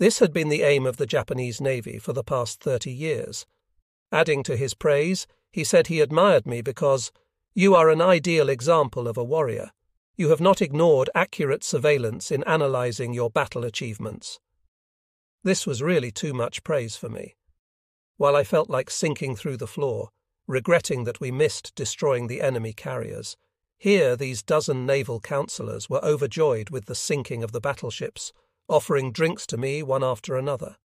This had been the aim of the Japanese Navy for the past 30 years. Adding to his praise, he said he admired me because, "You are an ideal example of a warrior. You have not ignored accurate surveillance in analysing your battle achievements." This was really too much praise for me. While I felt like sinking through the floor, regretting that we missed destroying the enemy carriers, here these dozen naval councillors were overjoyed with the sinking of the battleships, offering drinks to me one after another.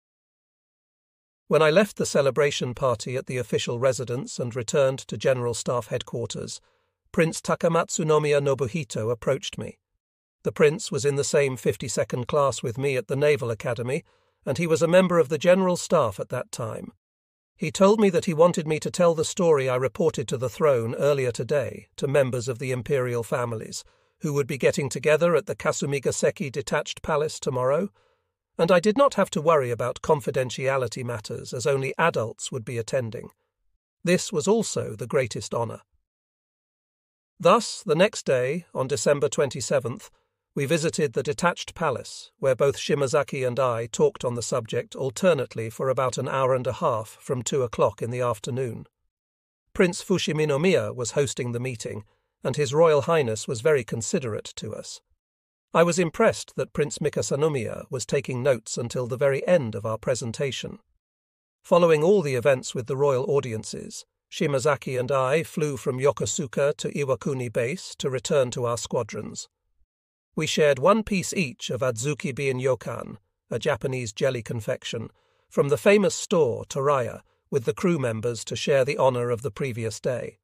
When I left the celebration party at the official residence and returned to General Staff Headquarters, Prince Takamatsu Nomiya Nobuhito approached me. The prince was in the same 52nd class with me at the Naval Academy, and he was a member of the General Staff at that time. He told me that he wanted me to tell the story I reported to the throne earlier today to members of the imperial families, who would be getting together at the Kasumigaseki detached palace tomorrow, and I did not have to worry about confidentiality matters as only adults would be attending. This was also the greatest honour. Thus, the next day, on December 27th, we visited the detached palace, where both Shimazaki and I talked on the subject alternately for about an hour and a half from 2 o'clock in the afternoon. Prince Fushimi-no-miya was hosting the meeting, and His Royal Highness was very considerate to us. I was impressed that Prince Mikasa-no-miya was taking notes until the very end of our presentation. Following all the events with the royal audiences, Shimazaki and I flew from Yokosuka to Iwakuni Base to return to our squadrons. We shared one piece each of Adzuki Bin-yokan, a Japanese jelly confection, from the famous store Toraya, with the crew members to share the honour of the previous day.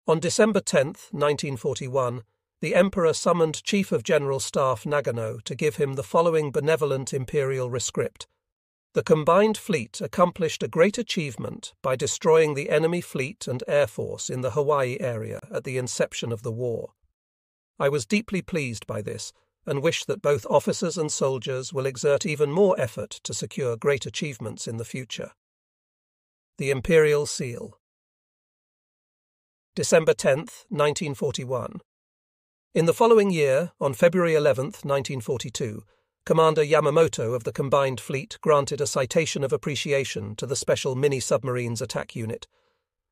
On December 10th, 1941, the Emperor summoned Chief of General Staff Nagano to give him the following benevolent imperial rescript. The combined fleet accomplished a great achievement by destroying the enemy fleet and air force in the Hawaii area at the inception of the war. I was deeply pleased by this and wish that both officers and soldiers will exert even more effort to secure great achievements in the future. The Imperial Seal. December 10th, 1941. In the following year, on February 11th, 1942, Commander Yamamoto of the Combined Fleet granted a citation of appreciation to the Special Mini-Submarines Attack Unit.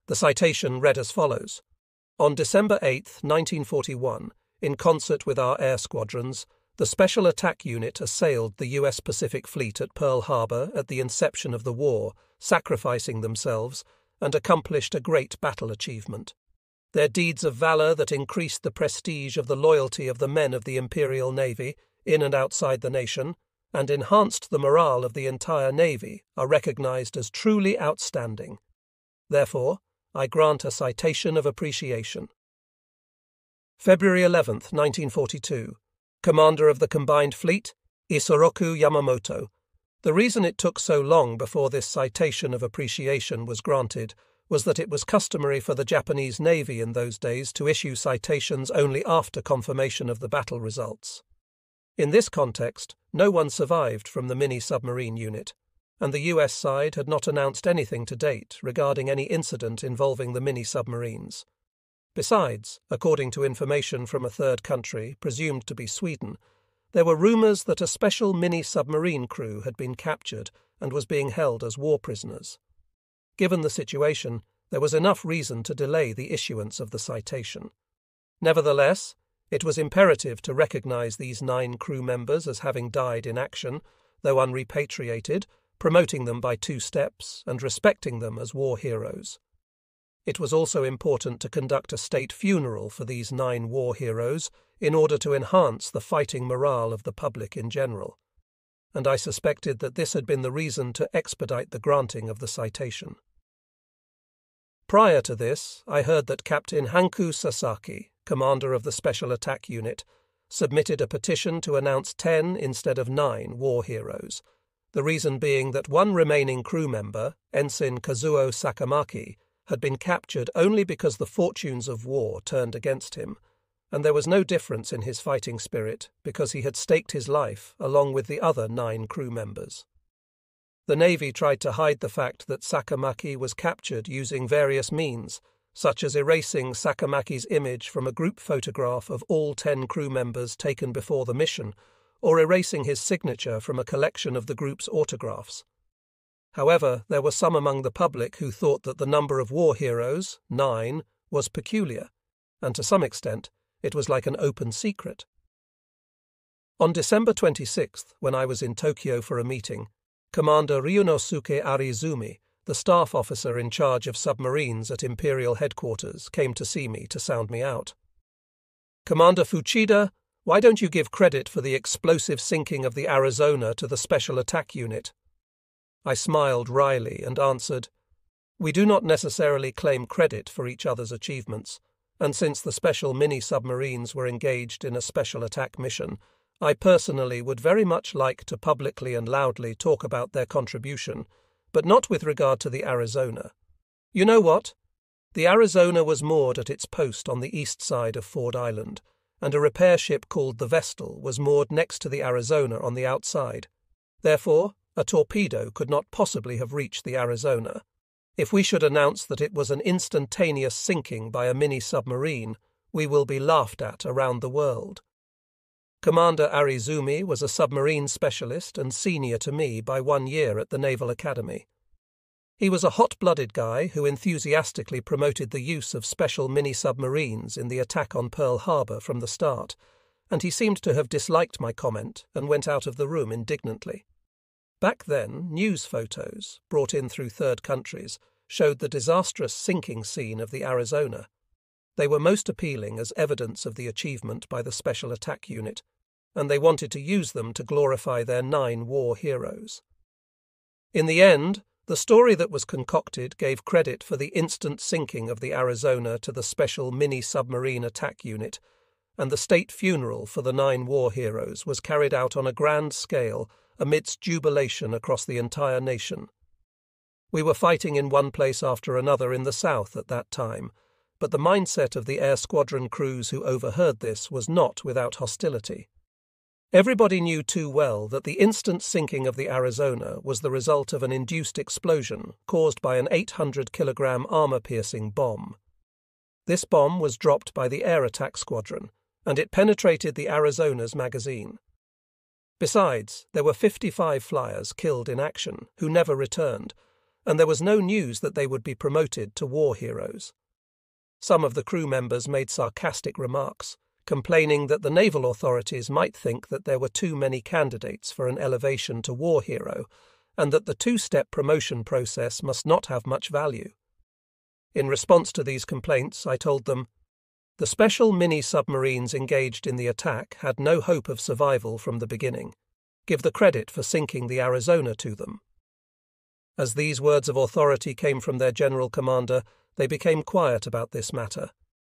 The citation read as follows. On December 8th, 1941, in concert with our air squadrons, the Special Attack Unit assailed the U.S. Pacific Fleet at Pearl Harbor at the inception of the war, sacrificing themselves, and accomplished a great battle achievement. Their deeds of valor that increased the prestige of the loyalty of the men of the Imperial Navy, in and outside the nation, and enhanced the morale of the entire Navy, are recognized as truly outstanding. Therefore, I grant a citation of appreciation. February 11th, 1942. Commander of the Combined Fleet, Isoroku Yamamoto. The reason it took so long before this citation of appreciation was granted was that it was customary for the Japanese Navy in those days to issue citations only after confirmation of the battle results. In this context, no one survived from the mini-submarine unit, and the US side had not announced anything to date regarding any incident involving the mini-submarines. Besides, according to information from a third country, presumed to be Sweden, there were rumours that a special mini-submarine crew had been captured and was being held as war prisoners. Given the situation, there was enough reason to delay the issuance of the citation. Nevertheless, it was imperative to recognise these 9 crew members as having died in action, though unrepatriated, promoting them by 2 steps and respecting them as war heroes. It was also important to conduct a state funeral for these 9 war heroes in order to enhance the fighting morale of the public in general, and I suspected that this had been the reason to expedite the granting of the citation. Prior to this, I heard that Captain Hanku Sasaki, commander of the Special Attack Unit, submitted a petition to announce 10 instead of 9 war heroes, the reason being that one remaining crew member, Ensign Kazuo Sakamaki, had been captured only because the fortunes of war turned against him, and there was no difference in his fighting spirit because he had staked his life along with the other 9 crew members. The Navy tried to hide the fact that Sakamaki was captured using various means, such as erasing Sakamaki's image from a group photograph of all 10 crew members taken before the mission, or erasing his signature from a collection of the group's autographs. However, there were some among the public who thought that the number of war heroes, 9, was peculiar, and to some extent it was like an open secret. On December 26th, when I was in Tokyo for a meeting, Commander Ryunosuke Arizumi, the staff officer in charge of submarines at Imperial Headquarters, came to see me to sound me out. "Commander Fuchida, why don't you give credit for the explosive sinking of the Arizona to the Special Attack Unit?" I smiled wryly and answered, "We do not necessarily claim credit for each other's achievements, and since the special mini-submarines were engaged in a special attack mission, I personally would very much like to publicly and loudly talk about their contribution, but not with regard to the Arizona. You know what? The Arizona was moored at its post on the east side of Ford Island, and a repair ship called the Vestal was moored next to the Arizona on the outside. Therefore, a torpedo could not possibly have reached the Arizona. If we should announce that it was an instantaneous sinking by a mini-submarine, we will be laughed at around the world." Commander Arizumi was a submarine specialist and senior to me by 1 year at the Naval Academy. He was a hot-blooded guy who enthusiastically promoted the use of special mini-submarines in the attack on Pearl Harbor from the start, and he seemed to have disliked my comment and went out of the room indignantly. Back then, news photos, brought in through third countries, showed the disastrous sinking scene of the Arizona. They were most appealing as evidence of the achievement by the Special Attack Unit, and they wanted to use them to glorify their 9 war heroes. In the end, the story that was concocted gave credit for the instant sinking of the Arizona to the Special Mini-Submarine Attack Unit, and the state funeral for the 9 war heroes was carried out on a grand scale amidst jubilation across the entire nation. We were fighting in one place after another in the south at that time, but the mindset of the air squadron crews who overheard this was not without hostility. Everybody knew too well that the instant sinking of the Arizona was the result of an induced explosion caused by an 800-kilogram armor-piercing bomb. This bomb was dropped by the air attack squadron, and it penetrated the Arizona's magazine. Besides, there were 55 flyers killed in action who never returned, and there was no news that they would be promoted to war heroes. Some of the crew members made sarcastic remarks, complaining that the naval authorities might think that there were too many candidates for an elevation to war hero, and that the 2-step promotion process must not have much value. In response to these complaints, I told them, "The special mini-submarines engaged in the attack had no hope of survival from the beginning. Give the credit for sinking the Arizona to them." As these words of authority came from their general commander, they became quiet about this matter,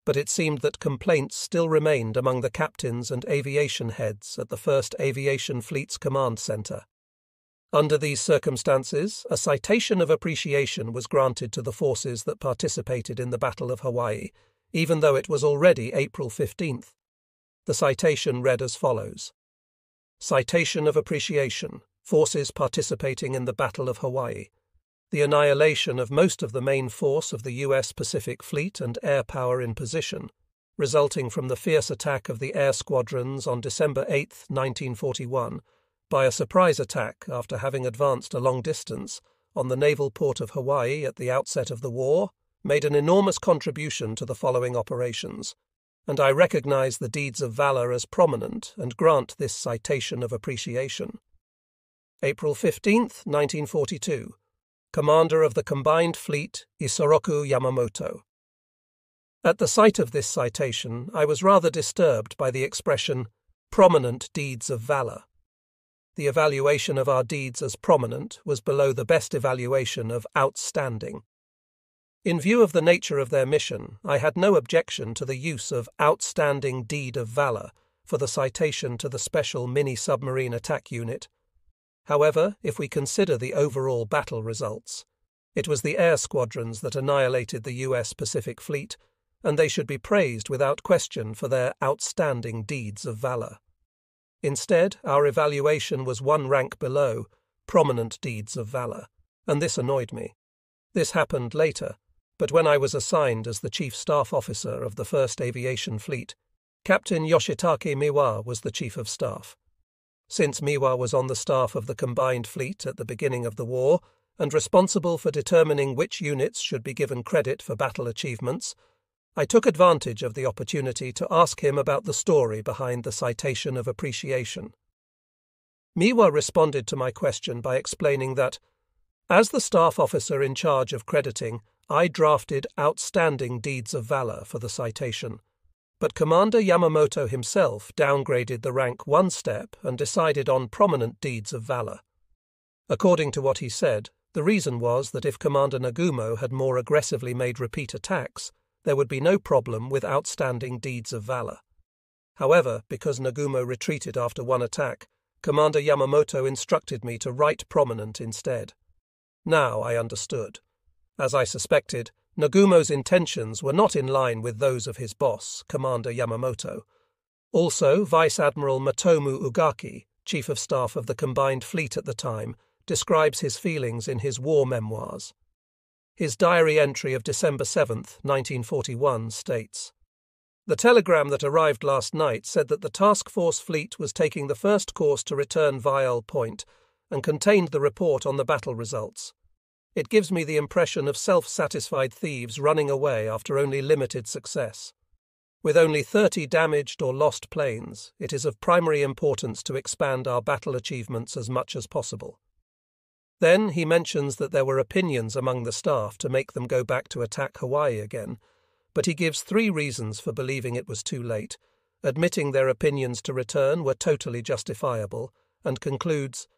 but it seemed that complaints still remained among the captains and aviation heads at the 1st Aviation Fleet's command centre. Under these circumstances, a citation of appreciation was granted to the forces that participated in the Battle of Hawaii, even though it was already April 15th. The citation read as follows: "Citation of appreciation, forces participating in the Battle of Hawaii. The annihilation of most of the main force of the U.S. Pacific Fleet and air power in position, resulting from the fierce attack of the air squadrons on December 8, 1941, by a surprise attack after having advanced a long distance on the naval port of Hawaii at the outset of the war, made an enormous contribution to the following operations, and I recognize the deeds of valor as prominent and grant this citation of appreciation. April 15, 1942. Commander of the Combined Fleet, Isoroku Yamamoto." At the sight of this citation, I was rather disturbed by the expression, "prominent deeds of valor." The evaluation of our deeds as prominent was below the best evaluation of outstanding. In view of the nature of their mission, I had no objection to the use of outstanding deed of valor for the citation to the Special Mini-Submarine Attack Unit. However, if we consider the overall battle results, it was the air squadrons that annihilated the U.S. Pacific Fleet, and they should be praised without question for their outstanding deeds of valor. Instead, our evaluation was 1 rank below prominent deeds of valor, and this annoyed me. This happened later, but when I was assigned as the Chief Staff Officer of the 1st Aviation Fleet, Captain Yoshitake Miwa was the Chief of Staff. Since Miwa was on the staff of the combined fleet at the beginning of the war and responsible for determining which units should be given credit for battle achievements, I took advantage of the opportunity to ask him about the story behind the citation of appreciation. Miwa responded to my question by explaining that, as the staff officer in charge of crediting, I drafted outstanding deeds of valor for the citation, but Commander Yamamoto himself downgraded the rank one step and decided on prominent deeds of valor. According to what he said, the reason was that if Commander Nagumo had more aggressively made repeat attacks, there would be no problem with outstanding deeds of valor. However, because Nagumo retreated after one attack, Commander Yamamoto instructed me to write prominent instead. Now I understood. As I suspected, Nagumo's intentions were not in line with those of his boss, Commander Yamamoto. Also, Vice Admiral Matomu Ugaki, Chief of Staff of the Combined Fleet at the time, describes his feelings in his war memoirs. His diary entry of December 7, 1941, states, "The telegram that arrived last night said that the task force fleet was taking the first course to return Vial Point and contained the report on the battle results. It gives me the impression of self-satisfied thieves running away after only limited success. With only 30 damaged or lost planes, it is of primary importance to expand our battle achievements as much as possible." Then he mentions that there were opinions among the staff to make them go back to attack Hawaii again, but he gives 3 reasons for believing it was too late, admitting their opinions to return were totally justifiable, and concludes,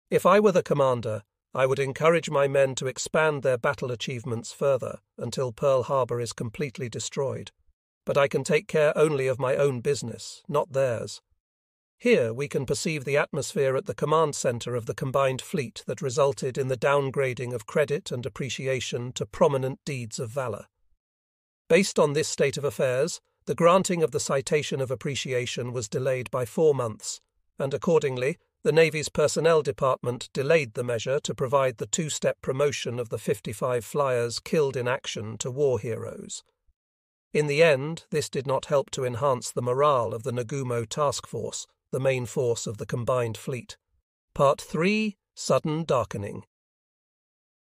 "If I were the commander, I would encourage my men to expand their battle achievements further until Pearl Harbor is completely destroyed. But I can take care only of my own business, not theirs." Here we can perceive the atmosphere at the command center of the combined fleet that resulted in the downgrading of credit and appreciation to prominent deeds of valor. Based on this state of affairs, the granting of the citation of appreciation was delayed by 4 months, and accordingly, the Navy's Personnel Department delayed the measure to provide the 2-step promotion of the 55 flyers killed in action to war heroes. In the end, this did not help to enhance the morale of the Nagumo Task Force, the main force of the combined fleet. Part 3, Sudden Darkening.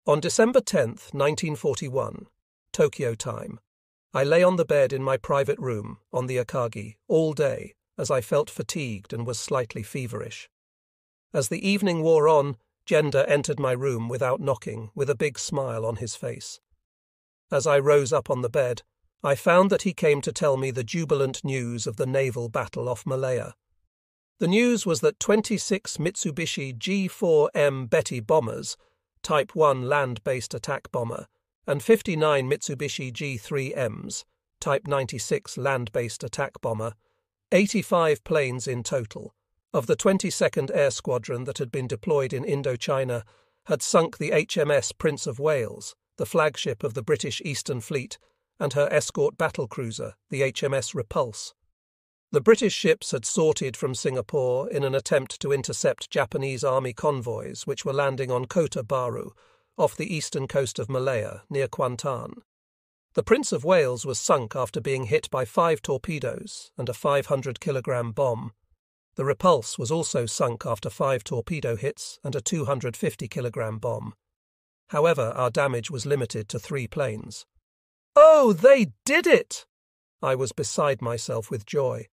On December 10, 1941, Tokyo time, I lay on the bed in my private room on the Akagi all day as I felt fatigued and was slightly feverish. As the evening wore on, Genda entered my room without knocking, with a big smile on his face. As I rose up on the bed, I found that he came to tell me the jubilant news of the naval battle off Malaya. The news was that 26 Mitsubishi G4M Betty bombers, Type 1 land-based attack bomber, and 59 Mitsubishi G3Ms, Type 96 land-based attack bomber, 85 planes in total, of the 22nd Air Squadron that had been deployed in Indochina, had sunk the HMS Prince of Wales, the flagship of the British Eastern Fleet, and her escort battlecruiser, the HMS Repulse. The British ships had sortied from Singapore in an attempt to intercept Japanese army convoys which were landing on Kota Baru, off the eastern coast of Malaya, near Kuantan. The Prince of Wales was sunk after being hit by 5 torpedoes and a 500-kilogram bomb. The Repulse was also sunk after 5 torpedo hits and a 250-kilogram bomb. However, our damage was limited to 3 planes. "Oh, they did it!" I was beside myself with joy.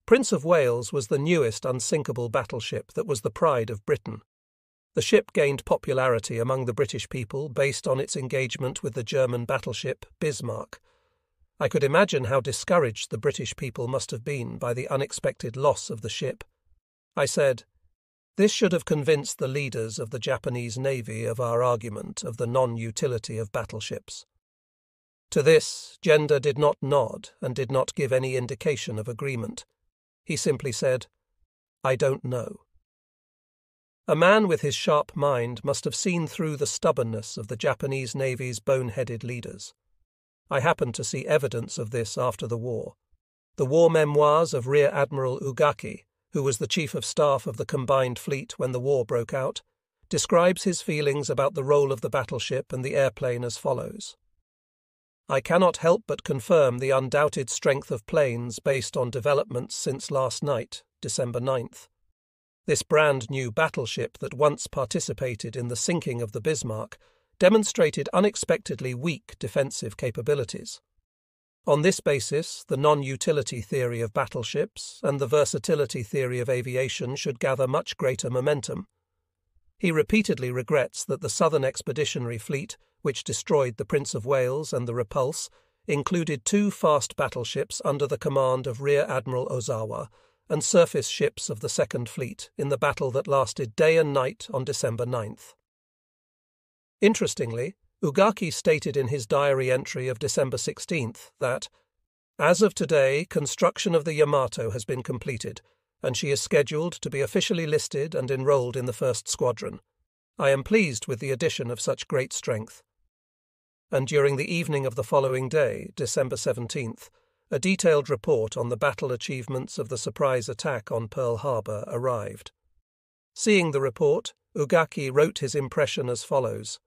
Prince of Wales was the newest unsinkable battleship that was the pride of Britain. The ship gained popularity among the British people based on its engagement with the German battleship Bismarck. I could imagine how discouraged the British people must have been by the unexpected loss of the ship. I said, "This should have convinced the leaders of the Japanese Navy of our argument of the non-utility of battleships." To this, Genda did not nod and did not give any indication of agreement. He simply said, "I don't know." A man with his sharp mind must have seen through the stubbornness of the Japanese Navy's boneheaded leaders. I happened to see evidence of this after the war. The war memoirs of Rear Admiral Ugaki, who was the Chief of Staff of the Combined Fleet when the war broke out, describes his feelings about the role of the battleship and the airplane as follows. "I cannot help but confirm the undoubted strength of planes based on developments since last night, December 9th. This brand-new battleship that once participated in the sinking of the Bismarck demonstrated unexpectedly weak defensive capabilities. On this basis, the non-utility theory of battleships and the versatility theory of aviation should gather much greater momentum. He repeatedly regrets that the Southern Expeditionary Fleet, which destroyed the Prince of Wales and the Repulse, included 2 fast battleships under the command of Rear Admiral Ozawa and surface ships of the Second Fleet in the battle that lasted day and night on December 9th. Interestingly, Ugaki stated in his diary entry of December 16th that, "As of today, construction of the Yamato has been completed, and she is scheduled to be officially listed and enrolled in the 1st Squadron. I am pleased with the addition of such great strength." And during the evening of the following day, December 17th, a detailed report on the battle achievements of the surprise attack on Pearl Harbor arrived. Seeing the report, Ugaki wrote his impression as follows: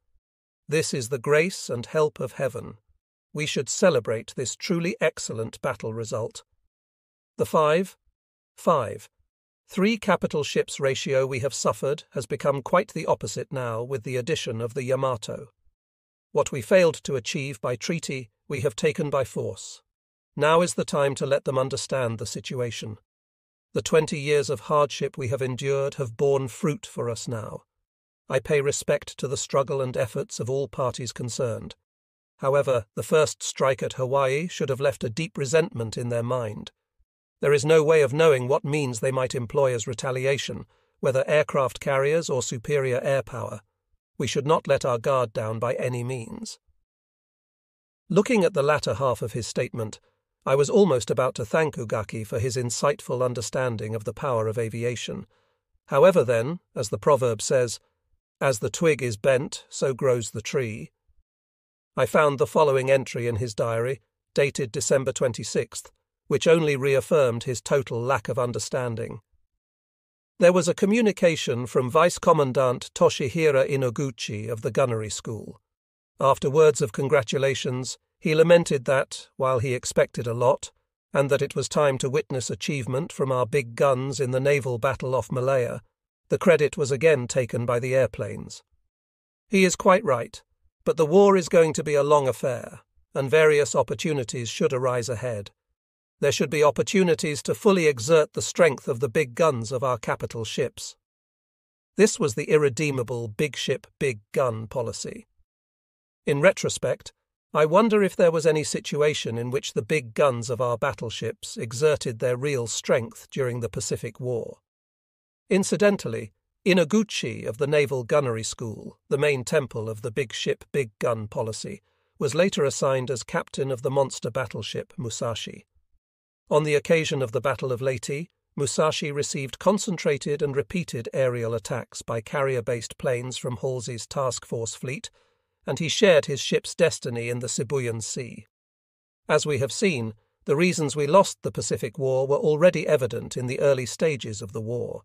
"This is the grace and help of heaven. We should celebrate this truly excellent battle result. The 3 capital ships ratio we have suffered has become quite the opposite now with the addition of the Yamato. What we failed to achieve by treaty, we have taken by force. Now is the time to let them understand the situation. The 20 years of hardship we have endured have borne fruit for us now. I pay respect to the struggle and efforts of all parties concerned. However, the first strike at Hawaii should have left a deep resentment in their mind. There is no way of knowing what means they might employ as retaliation, whether aircraft carriers or superior air power. We should not let our guard down by any means." Looking at the latter half of his statement, I was almost about to thank Ugaki for his insightful understanding of the power of aviation. However then, as the proverb says, "As the twig is bent, so grows the tree," I found the following entry in his diary, dated December 26th, which only reaffirmed his total lack of understanding. There was a communication from Vice Commandant Toshihira Inoguchi of the Gunnery School. After words of congratulations, he lamented that, while he expected a lot, and that it was time to witness achievement from our big guns in the naval battle off Malaya, the credit was again taken by the airplanes. He is quite right, but the war is going to be a long affair, and various opportunities should arise ahead. There should be opportunities to fully exert the strength of the big guns of our capital ships. This was the irredeemable big ship, big gun policy. In retrospect, I wonder if there was any situation in which the big guns of our battleships exerted their real strength during the Pacific War. Incidentally, Inoguchi of the Naval Gunnery School, the main temple of the big ship, big gun policy, was later assigned as captain of the monster battleship Musashi. On the occasion of the Battle of Leyte, Musashi received concentrated and repeated aerial attacks by carrier-based planes from Halsey's task force fleet, and he shared his ship's destiny in the Sibuyan Sea. As we have seen, the reasons we lost the Pacific War were already evident in the early stages of the war,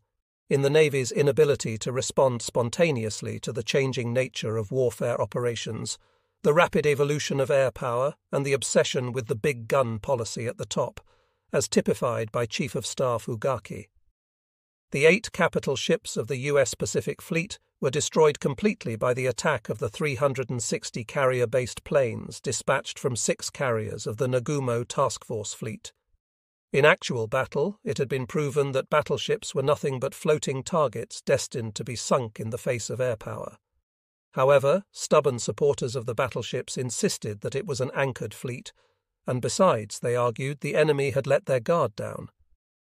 in the Navy's inability to respond spontaneously to the changing nature of warfare operations, the rapid evolution of air power, and the obsession with the big gun policy at the top, as typified by Chief of Staff Ugaki. The 8 capital ships of the U.S. Pacific Fleet were destroyed completely by the attack of the 360 carrier-based planes dispatched from 6 carriers of the Nagumo Task Force Fleet. In actual battle, it had been proven that battleships were nothing but floating targets destined to be sunk in the face of air power. However, stubborn supporters of the battleships insisted that it was an anchored fleet, and besides, they argued, the enemy had let their guard down.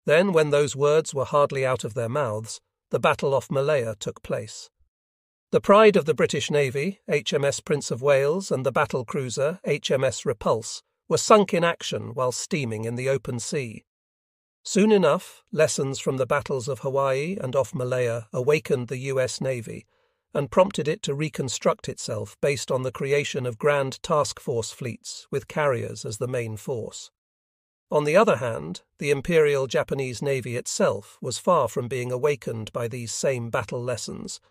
Then, when those words were hardly out of their mouths, the battle off Malaya took place. The pride of the British Navy, HMS Prince of Wales, and the battle cruiser, HMS Repulse, were sunk in action while steaming in the open sea. Soon enough, lessons from the battles of Hawaii and off Malaya awakened the U.S. Navy and prompted it to reconstruct itself based on the creation of grand task force fleets with carriers as the main force. On the other hand, the Imperial Japanese Navy itself was far from being awakened by these same battle lessons,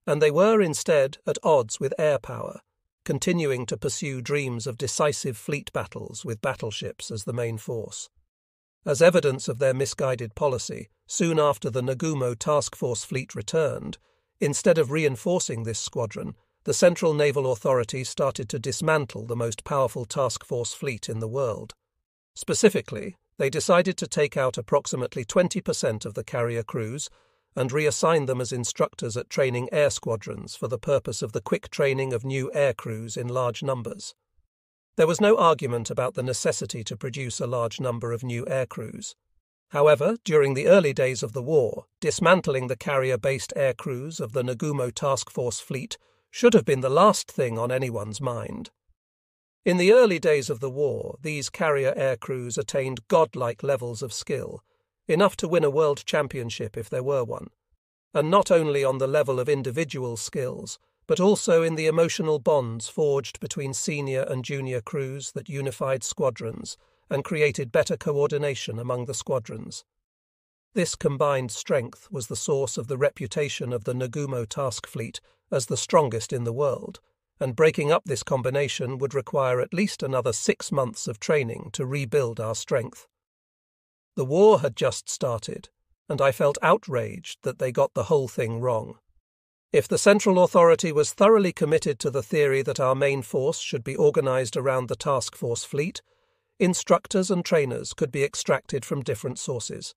and they were instead at odds with air power, continuing to pursue dreams of decisive fleet battles with battleships as the main force. As evidence of their misguided policy, soon after the Nagumo Task Force fleet returned, instead of reinforcing this squadron, the Central Naval Authority started to dismantle the most powerful task force fleet in the world. Specifically, they decided to take out approximately 20% of the carrier crews and reassign them as instructors at training air squadrons for the purpose of the quick training of new air crews in large numbers. There was no argument about the necessity to produce a large number of new air crews. However, during the early days of the war, dismantling the carrier-based air crews of the Nagumo Task Force fleet should have been the last thing on anyone's mind. In the early days of the war, these carrier air crews attained godlike levels of skill, enough to win a world championship if there were one, and not only on the level of individual skills, but also in the emotional bonds forged between senior and junior crews that unified squadrons and created better coordination among the squadrons. This combined strength was the source of the reputation of the Nagumo task fleet as the strongest in the world, and breaking up this combination would require at least another 6 months of training to rebuild our strength. The war had just started, and I felt outraged that they got the whole thing wrong. If the Central Authority was thoroughly committed to the theory that our main force should be organized around the task force fleet, instructors and trainers could be extracted from different sources.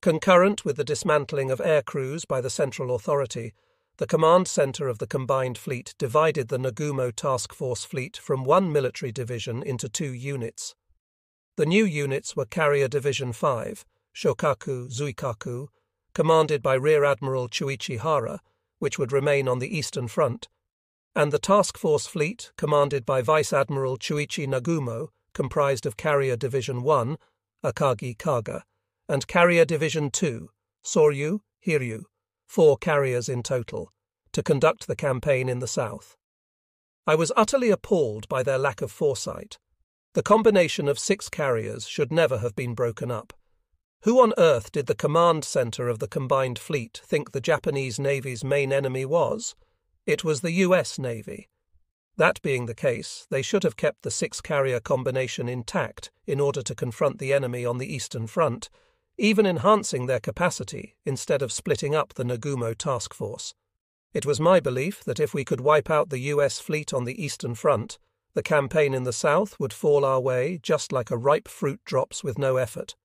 Concurrent with the dismantling of air crews by the Central Authority, the command center of the combined fleet divided the Nagumo task force fleet from one military division into 2 units. The new units were Carrier Division 5, Shokaku Zuikaku, commanded by Rear Admiral Chuichi Hara, which would remain on the Eastern Front, and the Task Force Fleet, commanded by Vice Admiral Chuichi Nagumo, comprised of Carrier Division 1, Akagi Kaga, and Carrier Division 2, Soryu, Hiryu, 4 carriers in total, to conduct the campaign in the south. I was utterly appalled by their lack of foresight. The combination of 6 carriers should never have been broken up. Who on earth did the command center of the combined fleet think the Japanese Navy's main enemy was? It was the US Navy. That being the case, they should have kept the 6-carrier combination intact in order to confront the enemy on the Eastern Front, even enhancing their capacity instead of splitting up the Nagumo task force. It was my belief that if we could wipe out the US fleet on the Eastern Front, the campaign in the south would fall our way just like a ripe fruit drops with no effort.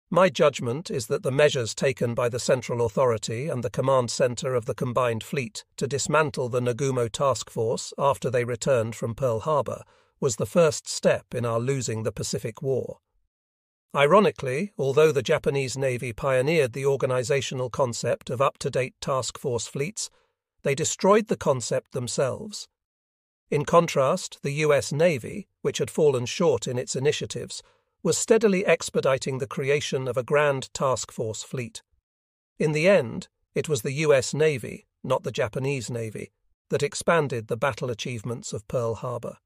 My judgment is that the measures taken by the Central Authority and the command center of the combined fleet to dismantle the Nagumo task force after they returned from Pearl Harbor was the first step in our losing the Pacific War. Ironically, although the Japanese Navy pioneered the organizational concept of up-to-date task force fleets, they destroyed the concept themselves. In contrast, the US Navy, which had fallen short in its initiatives, was steadily expediting the creation of a grand task force fleet. In the end, it was the US Navy, not the Japanese Navy, that expanded the battle achievements of Pearl Harbor.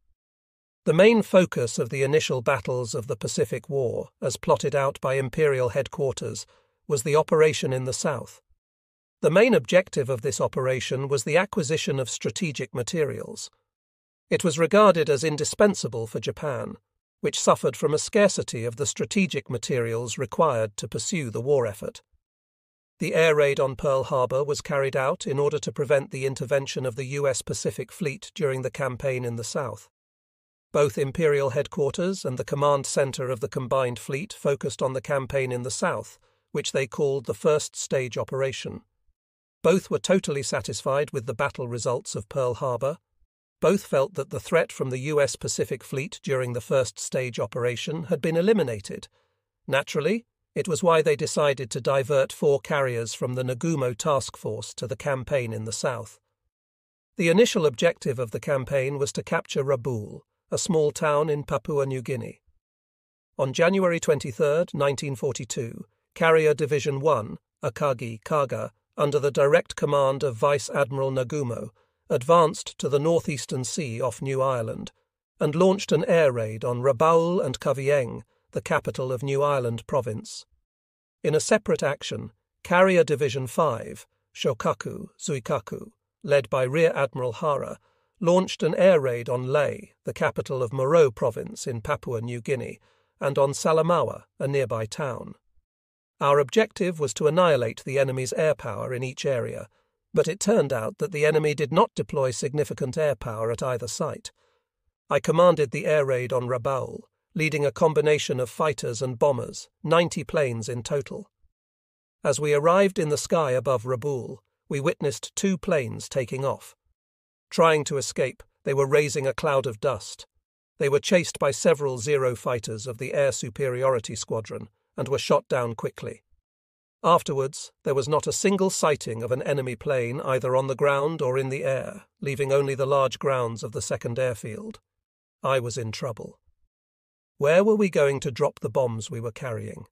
The main focus of the initial battles of the Pacific War, as plotted out by Imperial Headquarters, was the operation in the South. The main objective of this operation was the acquisition of strategic materials. It was regarded as indispensable for Japan, which suffered from a scarcity of the strategic materials required to pursue the war effort. The air raid on Pearl Harbor was carried out in order to prevent the intervention of the US Pacific Fleet during the campaign in the South. Both Imperial Headquarters and the command center of the combined fleet focused on the campaign in the South, which they called the first stage operation. Both were totally satisfied with the battle results of Pearl Harbor. Both felt that the threat from the US Pacific Fleet during the first stage operation had been eliminated. Naturally, it was why they decided to divert 4 carriers from the Nagumo task force to the campaign in the south. The initial objective of the campaign was to capture Rabaul, a small town in Papua New Guinea. On January 23, 1942, Carrier Division 1, Akagi Kaga, under the direct command of Vice Admiral Nagumo, advanced to the northeastern sea off New Ireland and launched an air raid on Rabaul and Kavieng, the capital of New Ireland province. In a separate action, Carrier Division 5, Shokaku Zuikaku, led by Rear Admiral Hara, launched an air raid on Lae, the capital of Moreau province in Papua New Guinea, and on Salamaua, a nearby town. Our objective was to annihilate the enemy's air power in each area, but it turned out that the enemy did not deploy significant air power at either site. I commanded the air raid on Rabaul, leading a combination of fighters and bombers, 90 planes in total. As we arrived in the sky above Rabaul, we witnessed 2 planes taking off. Trying to escape, they were raising a cloud of dust. They were chased by several Zero fighters of the Air Superiority Squadron and were shot down quickly. Afterwards, there was not a single sighting of an enemy plane either on the ground or in the air, leaving only the large grounds of the second airfield. I was in trouble. Where were we going to drop the bombs we were carrying?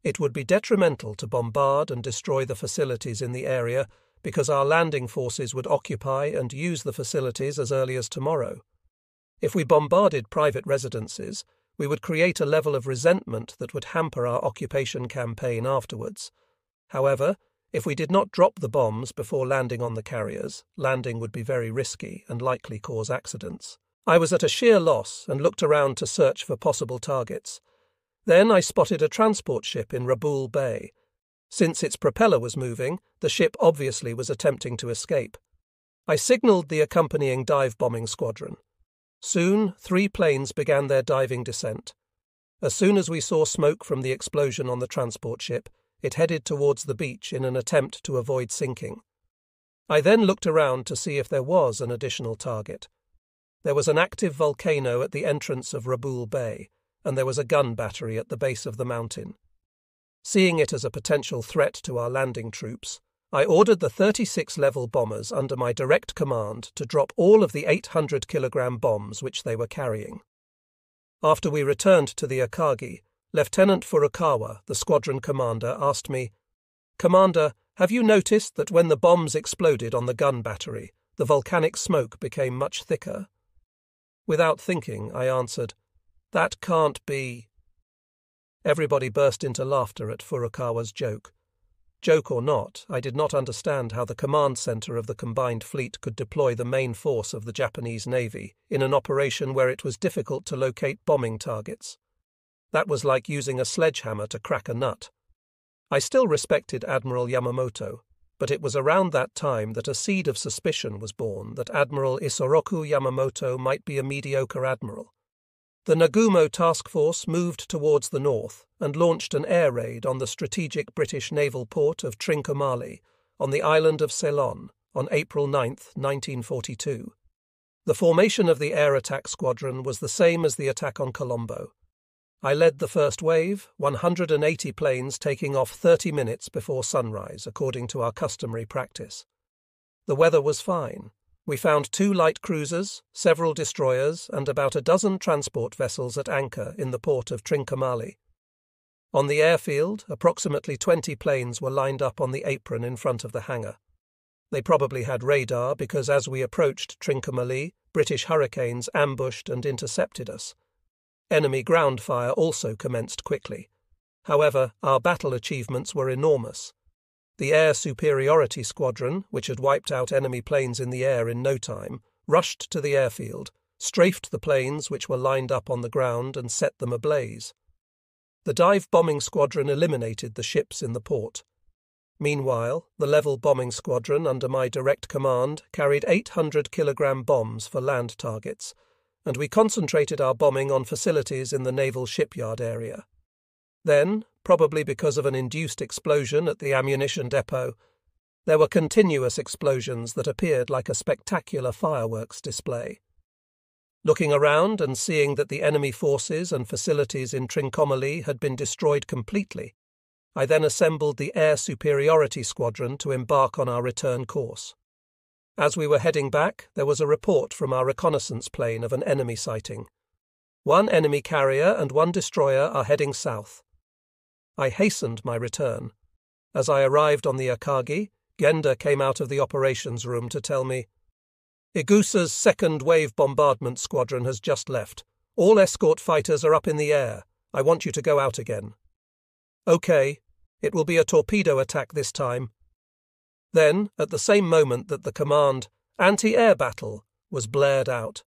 It would be detrimental to bombard and destroy the facilities in the area because our landing forces would occupy and use the facilities as early as tomorrow. If we bombarded private residences, we would create a level of resentment that would hamper our occupation campaign afterwards. However, if we did not drop the bombs before landing on the carriers, landing would be very risky and likely cause accidents. I was at a sheer loss and looked around to search for possible targets. Then I spotted a transport ship in Rabaul Bay. Since its propeller was moving, the ship obviously was attempting to escape. I signalled the accompanying dive-bombing squadron. Soon, 3 planes began their diving descent. As soon as we saw smoke from the explosion on the transport ship, it headed towards the beach in an attempt to avoid sinking. I then looked around to see if there was an additional target. There was an active volcano at the entrance of Rabaul Bay, and there was a gun battery at the base of the mountain. Seeing it as a potential threat to our landing troops, I ordered the 36-level bombers under my direct command to drop all of the 800-kilogram bombs which they were carrying. After we returned to the Akagi, Lieutenant Furukawa, the squadron commander, asked me, "Commander, have you noticed that when the bombs exploded on the gun battery, the volcanic smoke became much thicker?" Without thinking, I answered, "That can't be." Everybody burst into laughter at Furukawa's joke. Joke or not, I did not understand how the command center of the combined fleet could deploy the main force of the Japanese Navy in an operation where it was difficult to locate bombing targets. That was like using a sledgehammer to crack a nut. I still respected Admiral Yamamoto, but it was around that time that a seed of suspicion was born that Admiral Isoroku Yamamoto might be a mediocre admiral. The Nagumo task force moved towards the north and launched an air raid on the strategic British naval port of Trincomalee on the island of Ceylon on April 9, 1942. The formation of the air attack squadron was the same as the attack on Colombo. I led the first wave, 180 planes taking off 30 minutes before sunrise, according to our customary practice. The weather was fine. We found 2 light cruisers, several destroyers, and about a dozen transport vessels at anchor in the port of Trincomalee. On the airfield, approximately 20 planes were lined up on the apron in front of the hangar. They probably had radar because as we approached Trincomalee, British Hurricanes ambushed and intercepted us. Enemy ground fire also commenced quickly. However, our battle achievements were enormous. The Air Superiority Squadron, which had wiped out enemy planes in the air in no time, rushed to the airfield, strafed the planes which were lined up on the ground and set them ablaze. The dive-bombing squadron eliminated the ships in the port. Meanwhile, the level bombing squadron under my direct command carried 800-kilogram bombs for land targets, and we concentrated our bombing on facilities in the naval shipyard area. Then, probably because of an induced explosion at the ammunition depot, there were continuous explosions that appeared like a spectacular fireworks display. Looking around and seeing that the enemy forces and facilities in Trincomalee had been destroyed completely, I then assembled the Air Superiority Squadron to embark on our return course. As we were heading back, there was a report from our reconnaissance plane of an enemy sighting. 1 enemy carrier and 1 destroyer are heading south. I hastened my return. As I arrived on the Akagi, Genda came out of the operations room to tell me, "Igusa's second wave bombardment squadron has just left. All escort fighters are up in the air. I want you to go out again." "Okay, it will be a torpedo attack this time." Then, at the same moment that the command, "Anti-air battle," was blared out,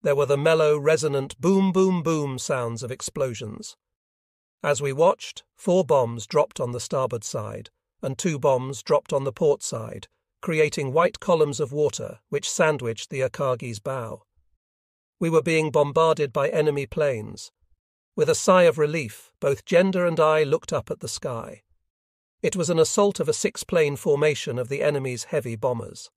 there were the mellow, resonant boom, boom, boom sounds of explosions. As we watched, 4 bombs dropped on the starboard side, and 2 bombs dropped on the port side, creating white columns of water which sandwiched the Akagi's bow. We were being bombarded by enemy planes. With a sigh of relief, both Gender and I looked up at the sky. It was an assault of a 6-plane formation of the enemy's heavy bombers.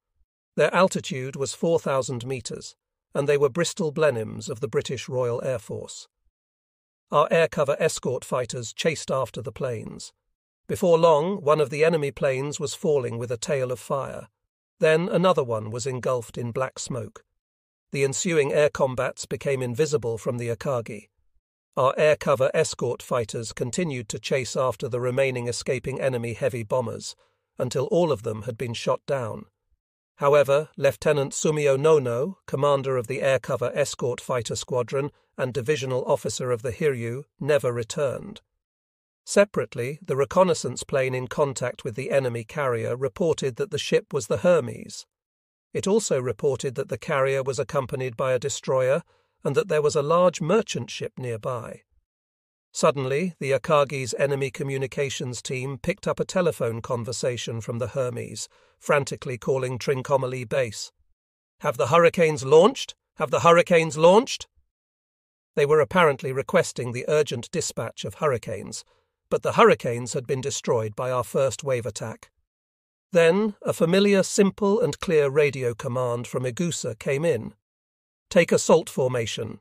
Their altitude was 4,000 metres, and they were Bristol Blenheims of the British Royal Air Force. Our air cover escort fighters chased after the planes. Before long, one of the enemy planes was falling with a tail of fire. Then another one was engulfed in black smoke. The ensuing air combats became invisible from the Akagi. Our air cover escort fighters continued to chase after the remaining escaping enemy heavy bombers, until all of them had been shot down. However, Lieutenant Sumio Nono, commander of the air cover escort fighter squadron and divisional officer of the Hiryu, never returned. Separately, the reconnaissance plane in contact with the enemy carrier reported that the ship was the Hermes. It also reported that the carrier was accompanied by a destroyer and that there was a large merchant ship nearby. Suddenly, the Akagi's enemy communications team picked up a telephone conversation from the Hermes, frantically calling Trincomalee base. "Have the Hurricanes launched? Have the Hurricanes launched?" They were apparently requesting the urgent dispatch of Hurricanes, but the Hurricanes had been destroyed by our first wave attack. Then a familiar, simple and clear radio command from Igusa came in. "Take assault formation."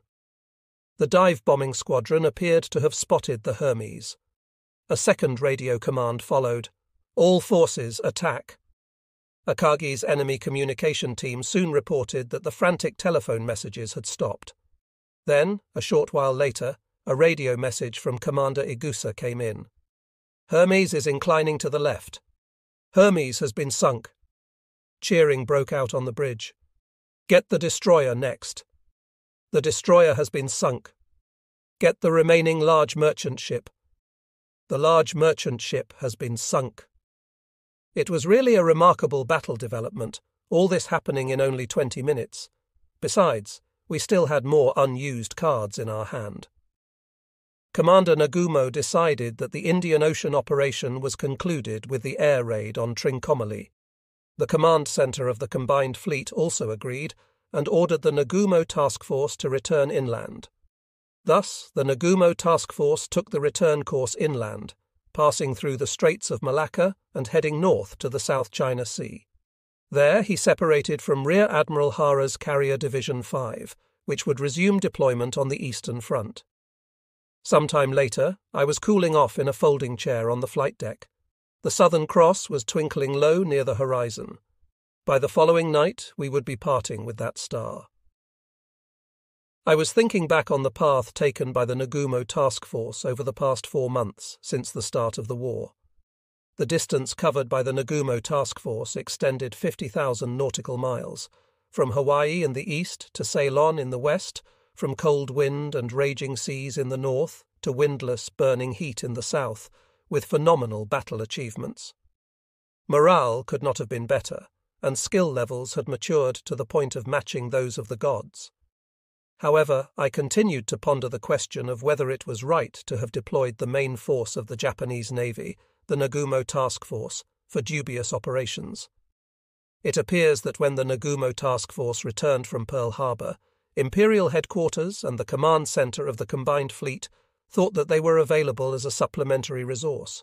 The dive-bombing squadron appeared to have spotted the Hermes. A second radio command followed. "All forces attack." Akagi's enemy communication team soon reported that the frantic telephone messages had stopped. Then, a short while later, a radio message from Commander Igusa came in. "Hermes is inclining to the left. Hermes has been sunk." Cheering broke out on the bridge. "Get the destroyer next." "The destroyer has been sunk." "Get the remaining large merchant ship." "The large merchant ship has been sunk." It was really a remarkable battle development, all this happening in only 20 minutes. Besides, we still had more unused cards in our hand. Commander Nagumo decided that the Indian Ocean operation was concluded with the air raid on Trincomalee. The command centre of the combined fleet also agreed and ordered the Nagumo task force to return inland. Thus, the Nagumo task force took the return course inland, passing through the Straits of Malacca and heading north to the South China Sea. There he separated from Rear Admiral Hara's Carrier Division 5, which would resume deployment on the Eastern Front. Sometime later, I was cooling off in a folding chair on the flight deck. The Southern Cross was twinkling low near the horizon. By the following night, we would be parting with that star. I was thinking back on the path taken by the Nagumo task force over the past 4 months since the start of the war. The distance covered by the Nagumo task force extended 50,000 nautical miles, from Hawaii in the east to Ceylon in the west, from cold wind and raging seas in the north to windless, burning heat in the south, with phenomenal battle achievements. Morale could not have been better, and skill levels had matured to the point of matching those of the gods. However, I continued to ponder the question of whether it was right to have deployed the main force of the Japanese Navy, the Nagumo Task Force, for dubious operations. It appears that when the Nagumo Task Force returned from Pearl Harbor, Imperial Headquarters and the command center of the combined fleet thought that they were available as a supplementary resource.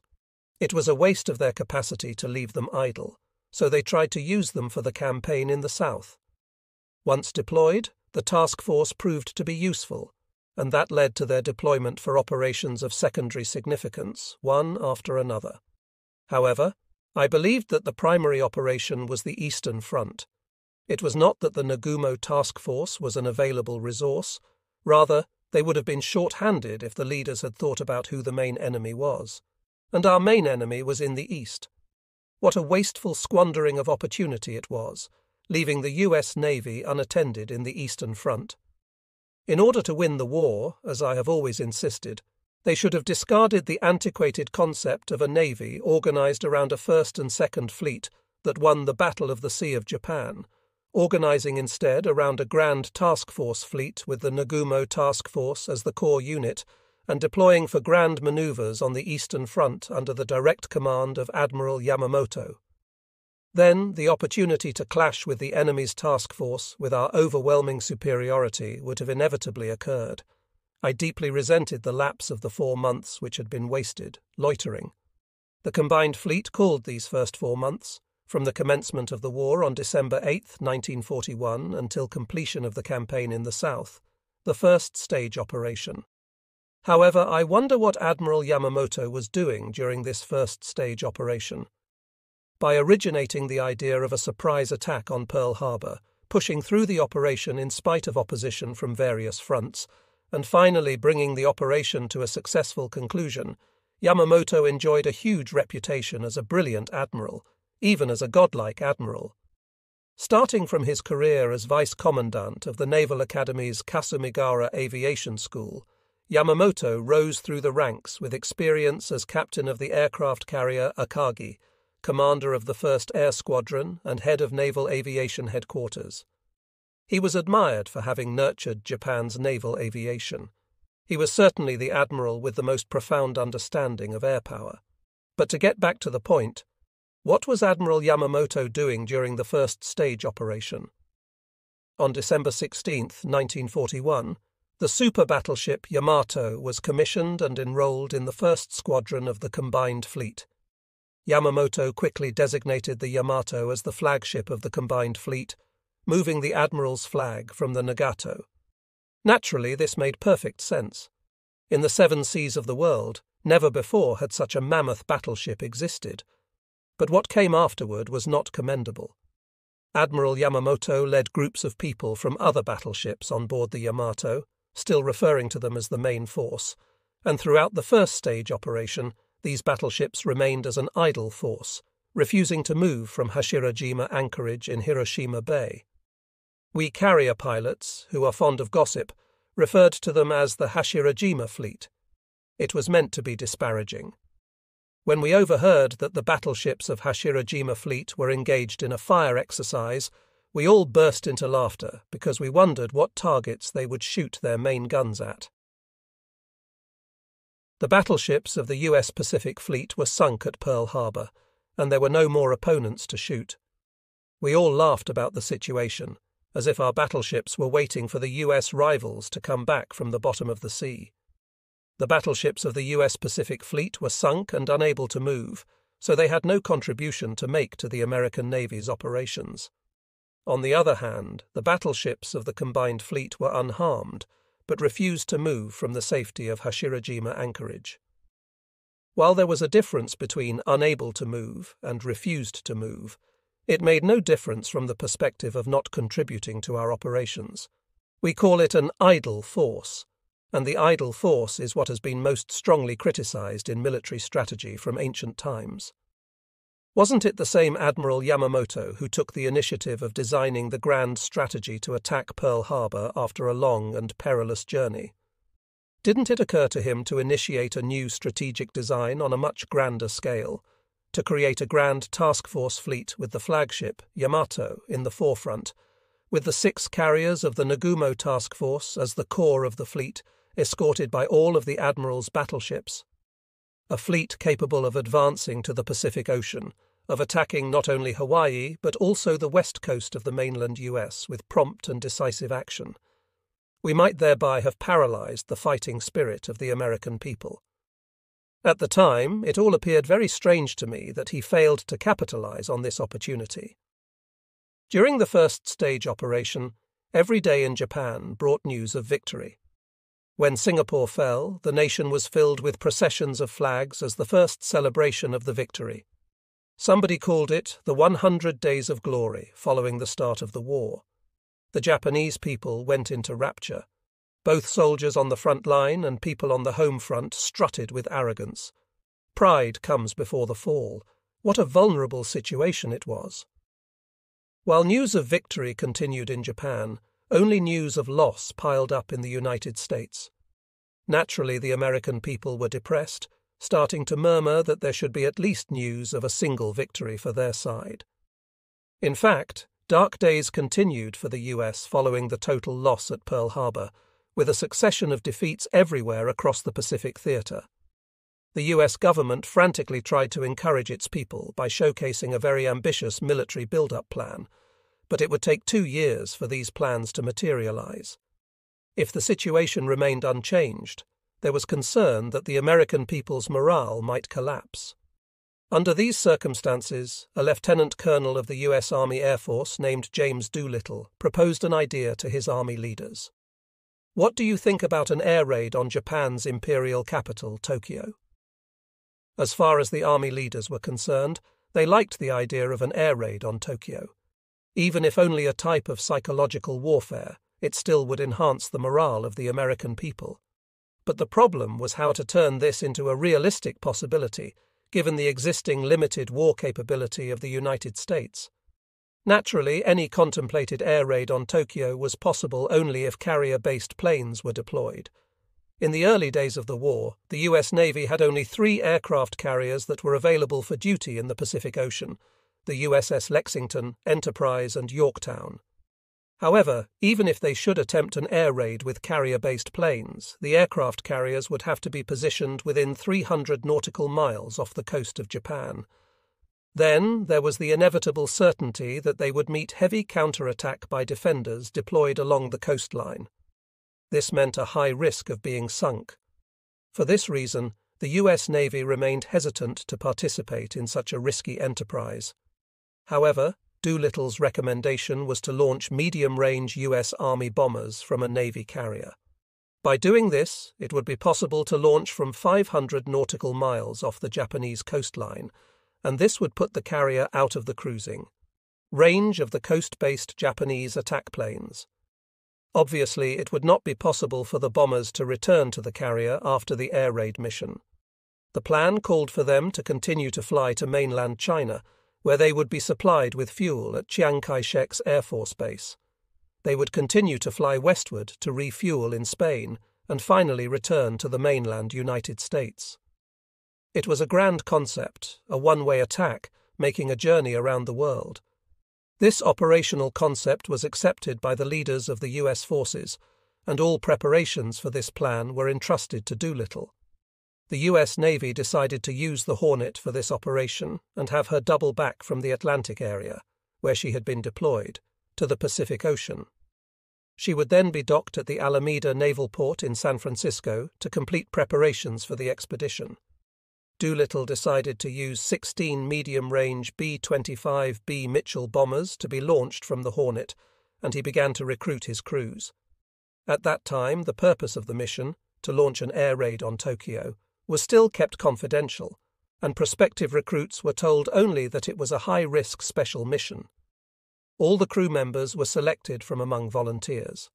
It was a waste of their capacity to leave them idle, so they tried to use them for the campaign in the south. Once deployed, the task force proved to be useful, and that led to their deployment for operations of secondary significance, one after another. However, I believed that the primary operation was the Eastern Front. It was not that the Nagumo task force was an available resource. Rather, they would have been short-handed if the leaders had thought about who the main enemy was. And our main enemy was in the east. What a wasteful squandering of opportunity it was, leaving the US Navy unattended in the Eastern Front. In order to win the war, as I have always insisted, they should have discarded the antiquated concept of a navy organized around a First and Second Fleet that won the Battle of the Sea of Japan, organizing instead around a grand task force fleet with the Nagumo Task Force as the core unit, and deploying for grand maneuvers on the Eastern Front under the direct command of Admiral Yamamoto. Then, the opportunity to clash with the enemy's task force with our overwhelming superiority would have inevitably occurred. I deeply resented the lapse of the 4 months which had been wasted, loitering. The combined fleet called these first 4 months, from the commencement of the war on December 8, 1941, until completion of the campaign in the South, the first stage operation. However, I wonder what Admiral Yamamoto was doing during this first stage operation. By originating the idea of a surprise attack on Pearl Harbor, pushing through the operation in spite of opposition from various fronts, and finally bringing the operation to a successful conclusion, Yamamoto enjoyed a huge reputation as a brilliant admiral, even as a godlike admiral. Starting from his career as vice-commandant of the Naval Academy's Kasumigara Aviation School, Yamamoto rose through the ranks with experience as captain of the aircraft carrier Akagi, commander of the 1st Air Squadron and head of Naval Aviation Headquarters. He was admired for having nurtured Japan's naval aviation. He was certainly the admiral with the most profound understanding of air power. But to get back to the point, what was Admiral Yamamoto doing during the first stage operation? On December 16, 1941, the super battleship Yamato was commissioned and enrolled in the 1st Squadron of the Combined Fleet. Yamamoto quickly designated the Yamato as the flagship of the combined fleet, moving the admiral's flag from the Nagato. Naturally, this made perfect sense. In the 7 seas of the world, never before had such a mammoth battleship existed. But what came afterward was not commendable. Admiral Yamamoto led groups of people from other battleships on board the Yamato, still referring to them as the main force, and throughout the first stage operation, these battleships remained as an idle force, refusing to move from Hashirajima anchorage in Hiroshima Bay. We carrier pilots, who are fond of gossip, referred to them as the Hashirajima fleet. It was meant to be disparaging. When we overheard that the battleships of Hashirajima fleet were engaged in a fire exercise, we all burst into laughter because we wondered what targets they would shoot their main guns at. The battleships of the U.S. Pacific Fleet were sunk at Pearl Harbor, and there were no more opponents to shoot. We all laughed about the situation, as if our battleships were waiting for the U.S. rivals to come back from the bottom of the sea. The battleships of the U.S. Pacific Fleet were sunk and unable to move, so they had no contribution to make to the American Navy's operations. On the other hand, the battleships of the combined fleet were unharmed, but refused to move from the safety of Hashirajima anchorage. While there was a difference between unable to move and refused to move, it made no difference from the perspective of not contributing to our operations. We call it an idle force, and the idle force is what has been most strongly criticized in military strategy from ancient times. Wasn't it the same Admiral Yamamoto who took the initiative of designing the grand strategy to attack Pearl Harbor after a long and perilous journey? Didn't it occur to him to initiate a new strategic design on a much grander scale, to create a grand task force fleet with the flagship, Yamato, in the forefront, with the 6 carriers of the Nagumo Task Force as the core of the fleet, escorted by all of the Admiral's battleships? A fleet capable of advancing to the Pacific Ocean, of attacking not only Hawaii but also the west coast of the mainland US with prompt and decisive action. We might thereby have paralyzed the fighting spirit of the American people. At the time, it all appeared very strange to me that he failed to capitalize on this opportunity. During the first stage operation, every day in Japan brought news of victory. When Singapore fell, the nation was filled with processions of flags as the first celebration of the victory. Somebody called it the 100 Days of Glory following the start of the war. The Japanese people went into rapture. Both soldiers on the front line and people on the home front strutted with arrogance. Pride comes before the fall. What a vulnerable situation it was. While news of victory continued in Japan, only news of loss piled up in the United States. Naturally, the American people were depressed, starting to murmur that there should be at least news of a single victory for their side. In fact, Dark days continued for the US following the total loss at Pearl Harbor, with a succession of defeats everywhere across the Pacific theater. The US government frantically tried to encourage its people by showcasing a very ambitious military build-up plan, but it would take 2 years for these plans to materialize. If the situation remained unchanged, there was concern that the American people's morale might collapse. Under these circumstances, a lieutenant colonel of the U.S. Army Air Force named James Doolittle proposed an idea to his army leaders. "What do you think about an air raid on Japan's imperial capital, Tokyo?" As far as the army leaders were concerned, they liked the idea of an air raid on Tokyo. Even if only a type of psychological warfare, it still would enhance the morale of the American people. But the problem was how to turn this into a realistic possibility, given the existing limited war capability of the United States. Naturally, any contemplated air raid on Tokyo was possible only if carrier-based planes were deployed. In the early days of the war, the US Navy had only 3 aircraft carriers that were available for duty in the Pacific Ocean: the USS Lexington, Enterprise, and Yorktown. However, even if they should attempt an air raid with carrier-based planes, the aircraft carriers would have to be positioned within 300 nautical miles off the coast of Japan. Then there was the inevitable certainty that they would meet heavy counterattack by defenders deployed along the coastline. This meant a high risk of being sunk. For this reason, the US Navy remained hesitant to participate in such a risky enterprise. However, Doolittle's recommendation was to launch medium-range US Army bombers from a Navy carrier. By doing this, it would be possible to launch from 500 nautical miles off the Japanese coastline, and this would put the carrier out of the cruising range of the coast-based Japanese attack planes. Obviously, it would not be possible for the bombers to return to the carrier after the air raid mission. The plan called for them to continue to fly to mainland China, where they would be supplied with fuel at Chiang Kai-shek's Air Force Base. They would continue to fly westward to refuel in Spain and finally return to the mainland United States. It was a grand concept, a one-way attack, making a journey around the world. This operational concept was accepted by the leaders of the US forces, and all preparations for this plan were entrusted to Doolittle. The US Navy decided to use the Hornet for this operation and have her double back from the Atlantic area, where she had been deployed, to the Pacific Ocean. She would then be docked at the Alameda Naval Port in San Francisco to complete preparations for the expedition. Doolittle decided to use 16 medium-range B-25B Mitchell bombers to be launched from the Hornet, and he began to recruit his crews. At that time, the purpose of the mission, to launch an air raid on Tokyo, was still kept confidential, and prospective recruits were told only that it was a high-risk special mission. All the crew members were selected from among volunteers.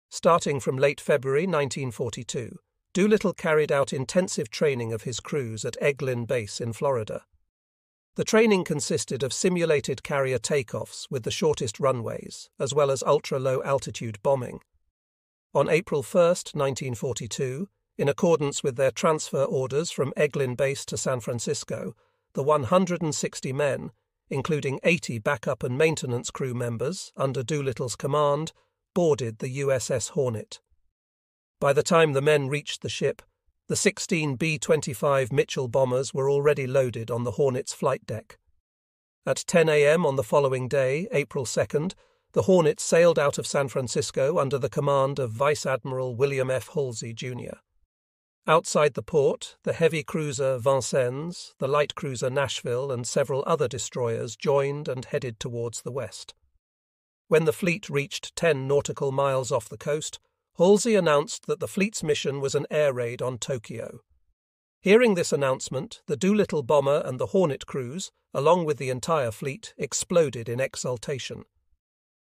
Starting from late February 1942, Doolittle carried out intensive training of his crews at Eglin Base in Florida. The training consisted of simulated carrier takeoffs with the shortest runways, as well as ultra-low altitude bombing. On April 1, 1942, in accordance with their transfer orders from Eglin Base to San Francisco, the 160 men, including 80 backup and maintenance crew members under Doolittle's command, boarded the USS Hornet. By the time the men reached the ship, the 16 B-25 Mitchell bombers were already loaded on the Hornet's flight deck. At 10 a.m. on the following day, April 2nd, the Hornet sailed out of San Francisco under the command of Vice Admiral William F. Halsey, Jr. Outside the port, the heavy cruiser Vincennes, the light cruiser Nashville, and several other destroyers joined and headed towards the west. When the fleet reached 10 nautical miles off the coast, Halsey announced that the fleet's mission was an air raid on Tokyo. Hearing this announcement, the Doolittle bomber and the Hornet crews, along with the entire fleet, exploded in exultation.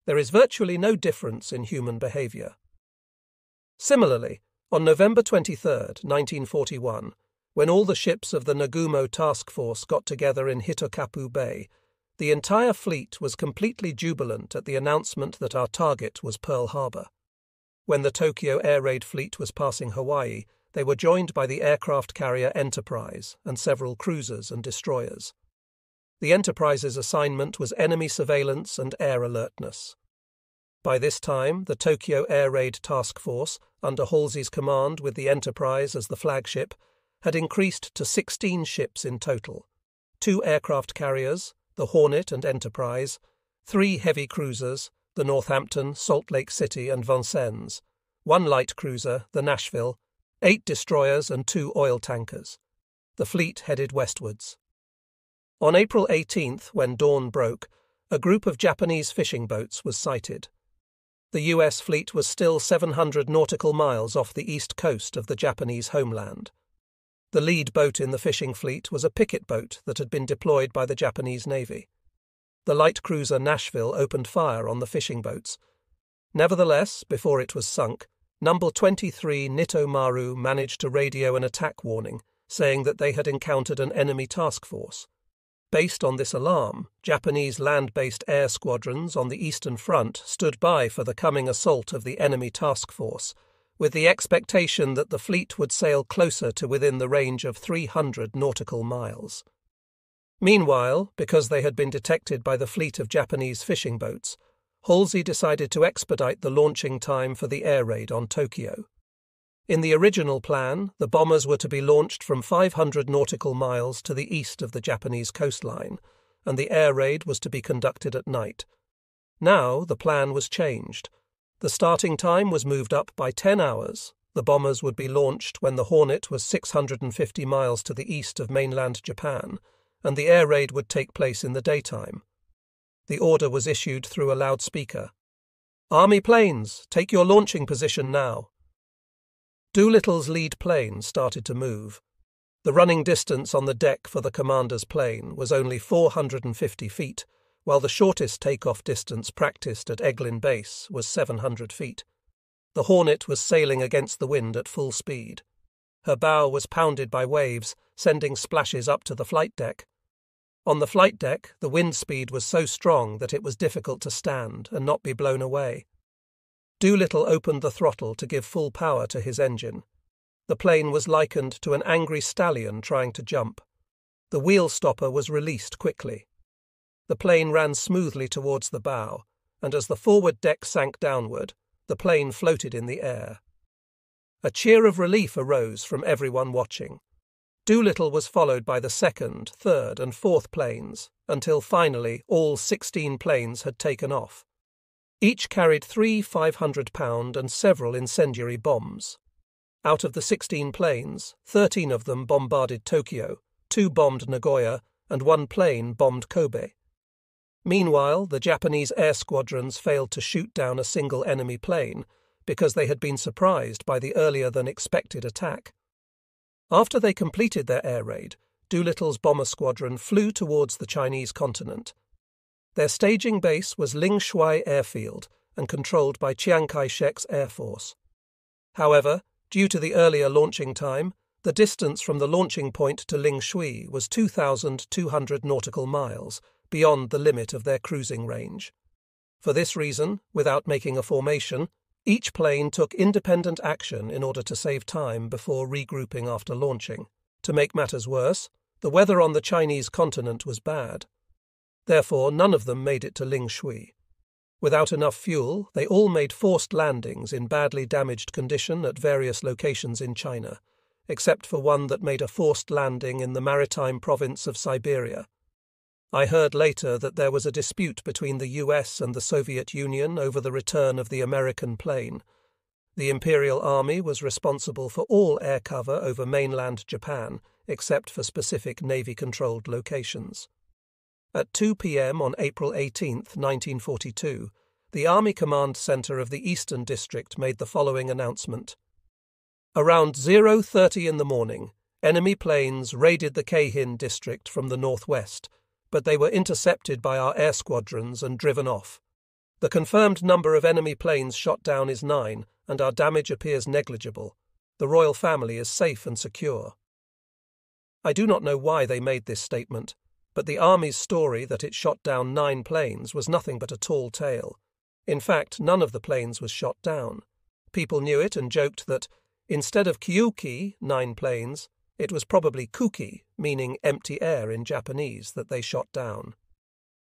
There is virtually no difference in human behavior. Similarly, on November 23, 1941, when all the ships of the Nagumo Task Force got together in Hitokapu Bay, the entire fleet was completely jubilant at the announcement that our target was Pearl Harbor. When the Tokyo air raid fleet was passing Hawaii, they were joined by the aircraft carrier Enterprise and several cruisers and destroyers. The Enterprise's assignment was enemy surveillance and air alertness. By this time, the Tokyo Air Raid Task Force, under Halsey's command with the Enterprise as the flagship, had increased to 16 ships in total: 2 aircraft carriers, the Hornet and Enterprise, 3 heavy cruisers, the Northampton, Salt Lake City and Vincennes, 1 light cruiser, the Nashville, 8 destroyers and 2 oil tankers. The fleet headed westwards. On April 18th, when dawn broke, a group of Japanese fishing boats was sighted. The US fleet was still 700 nautical miles off the east coast of the Japanese homeland. The lead boat in the fishing fleet was a picket boat that had been deployed by the Japanese Navy. The light cruiser Nashville opened fire on the fishing boats. Nevertheless, before it was sunk, Number 23 Nitomaru managed to radio an attack warning, saying that they had encountered an enemy task force. Based on this alarm, Japanese land-based air squadrons on the Eastern Front stood by for the coming assault of the enemy task force, with the expectation that the fleet would sail closer to within the range of 300 nautical miles. Meanwhile, because they had been detected by the fleet of Japanese fishing boats, Halsey decided to expedite the launching time for the air raid on Tokyo. In the original plan, the bombers were to be launched from 500 nautical miles to the east of the Japanese coastline, and the air raid was to be conducted at night. Now the plan was changed. The starting time was moved up by 10 hours. The bombers would be launched when the Hornet was 650 miles to the east of mainland Japan, and the air raid would take place in the daytime. The order was issued through a loudspeaker. "Army planes, take your launching position now." Doolittle's lead plane started to move. The running distance on the deck for the commander's plane was only 450 feet, while the shortest takeoff distance practiced at Eglin Base was 700 feet. The Hornet was sailing against the wind at full speed. Her bow was pounded by waves, sending splashes up to the flight deck. On the flight deck, the wind speed was so strong that it was difficult to stand and not be blown away. Doolittle opened the throttle to give full power to his engine. The plane was likened to an angry stallion trying to jump. The wheel stopper was released quickly. The plane ran smoothly towards the bow, and as the forward deck sank downward, the plane floated in the air. A cheer of relief arose from everyone watching. Doolittle was followed by the second, third, and fourth planes, until finally all 16 planes had taken off. Each carried 3 500-pound and several incendiary bombs. Out of the 16 planes, 13 of them bombarded Tokyo, 2 bombed Nagoya, and 1 plane bombed Kobe. Meanwhile, the Japanese air squadrons failed to shoot down a single enemy plane because they had been surprised by the earlier-than-expected attack. After they completed their air raid, Doolittle's bomber squadron flew towards the Chinese continent. Their staging base was Lingshui Airfield and controlled by Chiang Kai-shek's Air Force. However, due to the earlier launching time, the distance from the launching point to Lingshui was 2,200 nautical miles, beyond the limit of their cruising range. For this reason, without making a formation, each plane took independent action in order to save time before regrouping after launching. To make matters worse, the weather on the Chinese continent was bad. Therefore, none of them made it to Lingshui. Without enough fuel, they all made forced landings in badly damaged condition at various locations in China, except for one that made a forced landing in the maritime province of Siberia. I heard later that there was a dispute between the US and the Soviet Union over the return of the American plane. The Imperial Army was responsible for all air cover over mainland Japan, except for specific Navy-controlled locations. At 2 p.m. on April 18, 1942, the Army Command Center of the Eastern District made the following announcement. Around 0:30 in the morning, enemy planes raided the Keihin district from the northwest, but they were intercepted by our air squadrons and driven off. The confirmed number of enemy planes shot down is 9, and our damage appears negligible. The royal family is safe and secure. I do not know why they made this statement, but the Army's story that it shot down 9 planes was nothing but a tall tale. In fact, none of the planes was shot down. People knew it and joked that, instead of Kyuki, 9 planes, it was probably Kuki, meaning empty air in Japanese, that they shot down.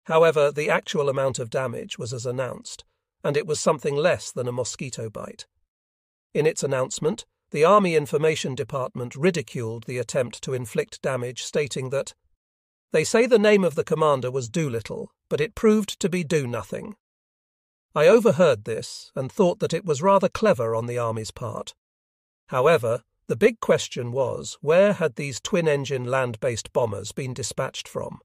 However, the actual amount of damage was as announced, and it was something less than a mosquito bite. In its announcement, the Army Information Department ridiculed the attempt to inflict damage, stating that, "They say the name of the commander was Doolittle, but it proved to be Do-Nothing." I overheard this and thought that it was rather clever on the Army's part. However, the big question was, where had these twin-engine land-based bombers been dispatched from?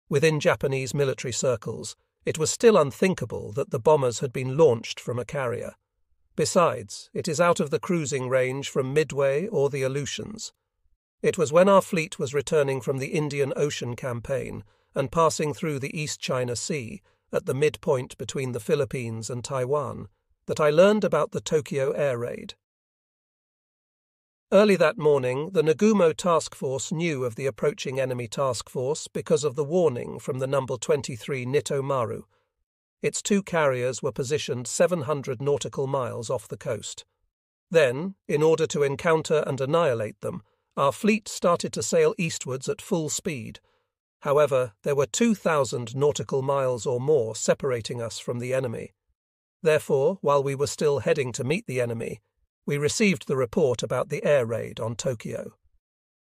Within Japanese military circles, it was still unthinkable that the bombers had been launched from a carrier. Besides, it is out of the cruising range from Midway or the Aleutians. It was when our fleet was returning from the Indian Ocean campaign and passing through the East China Sea at the midpoint between the Philippines and Taiwan that I learned about the Tokyo air raid. Early that morning, the Nagumo task force knew of the approaching enemy task force because of the warning from the No. 23 Nito Maru. Its two carriers were positioned 700 nautical miles off the coast. Then, in order to encounter and annihilate them, our fleet started to sail eastwards at full speed. However, there were 2,000 nautical miles or more separating us from the enemy. Therefore, while we were still heading to meet the enemy, we received the report about the air raid on Tokyo.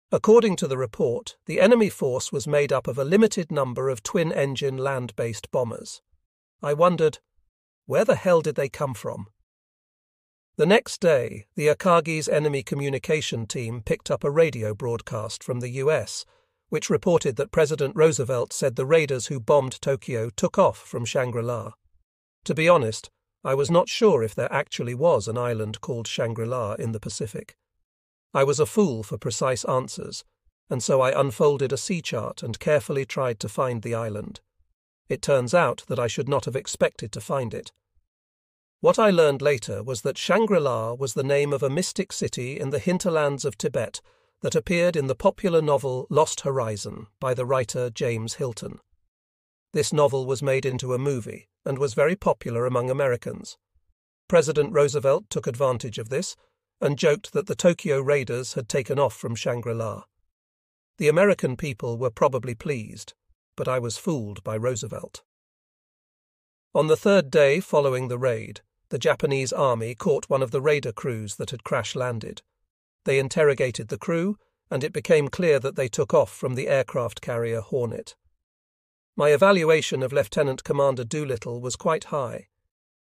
According to the report, the enemy force was made up of a limited number of twin-engine land-based bombers. I wondered, where the hell did they come from? The next day, the Akagi's enemy communication team picked up a radio broadcast from the US, which reported that President Roosevelt said the raiders who bombed Tokyo took off from Shangri-La. To be honest, I was not sure if there actually was an island called Shangri-La in the Pacific. I was a fool for precise answers, and so I unfolded a sea chart and carefully tried to find the island. It turns out that I should not have expected to find it. What I learned later was that Shangri-La was the name of a mystic city in the hinterlands of Tibet that appeared in the popular novel Lost Horizon by the writer James Hilton. This novel was made into a movie and was very popular among Americans. President Roosevelt took advantage of this and joked that the Tokyo raiders had taken off from Shangri-La. The American people were probably pleased, but I was fooled by Roosevelt. On the third day following the raid, the Japanese army caught one of the raider crews that had crash-landed. They interrogated the crew, and it became clear that they took off from the aircraft carrier Hornet. My evaluation of Lieutenant Commander Doolittle was quite high.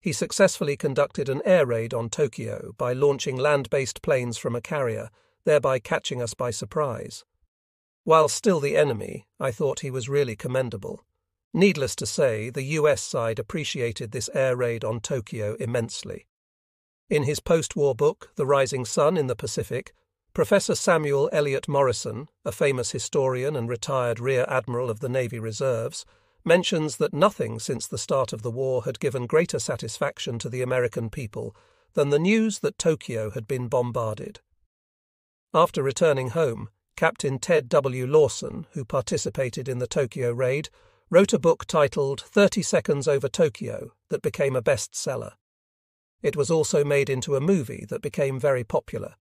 He successfully conducted an air raid on Tokyo by launching land-based planes from a carrier, thereby catching us by surprise. While still the enemy, I thought he was really commendable. Needless to say, the US side appreciated this air raid on Tokyo immensely. In his post-war book, The Rising Sun in the Pacific, Professor Samuel Eliot Morrison, a famous historian and retired Rear Admiral of the Navy Reserves, mentions that nothing since the start of the war had given greater satisfaction to the American people than the news that Tokyo had been bombarded. After returning home, Captain Ted W. Lawson, who participated in the Tokyo raid, wrote a book titled 30 Seconds Over Tokyo that became a bestseller. It was also made into a movie that became very popular.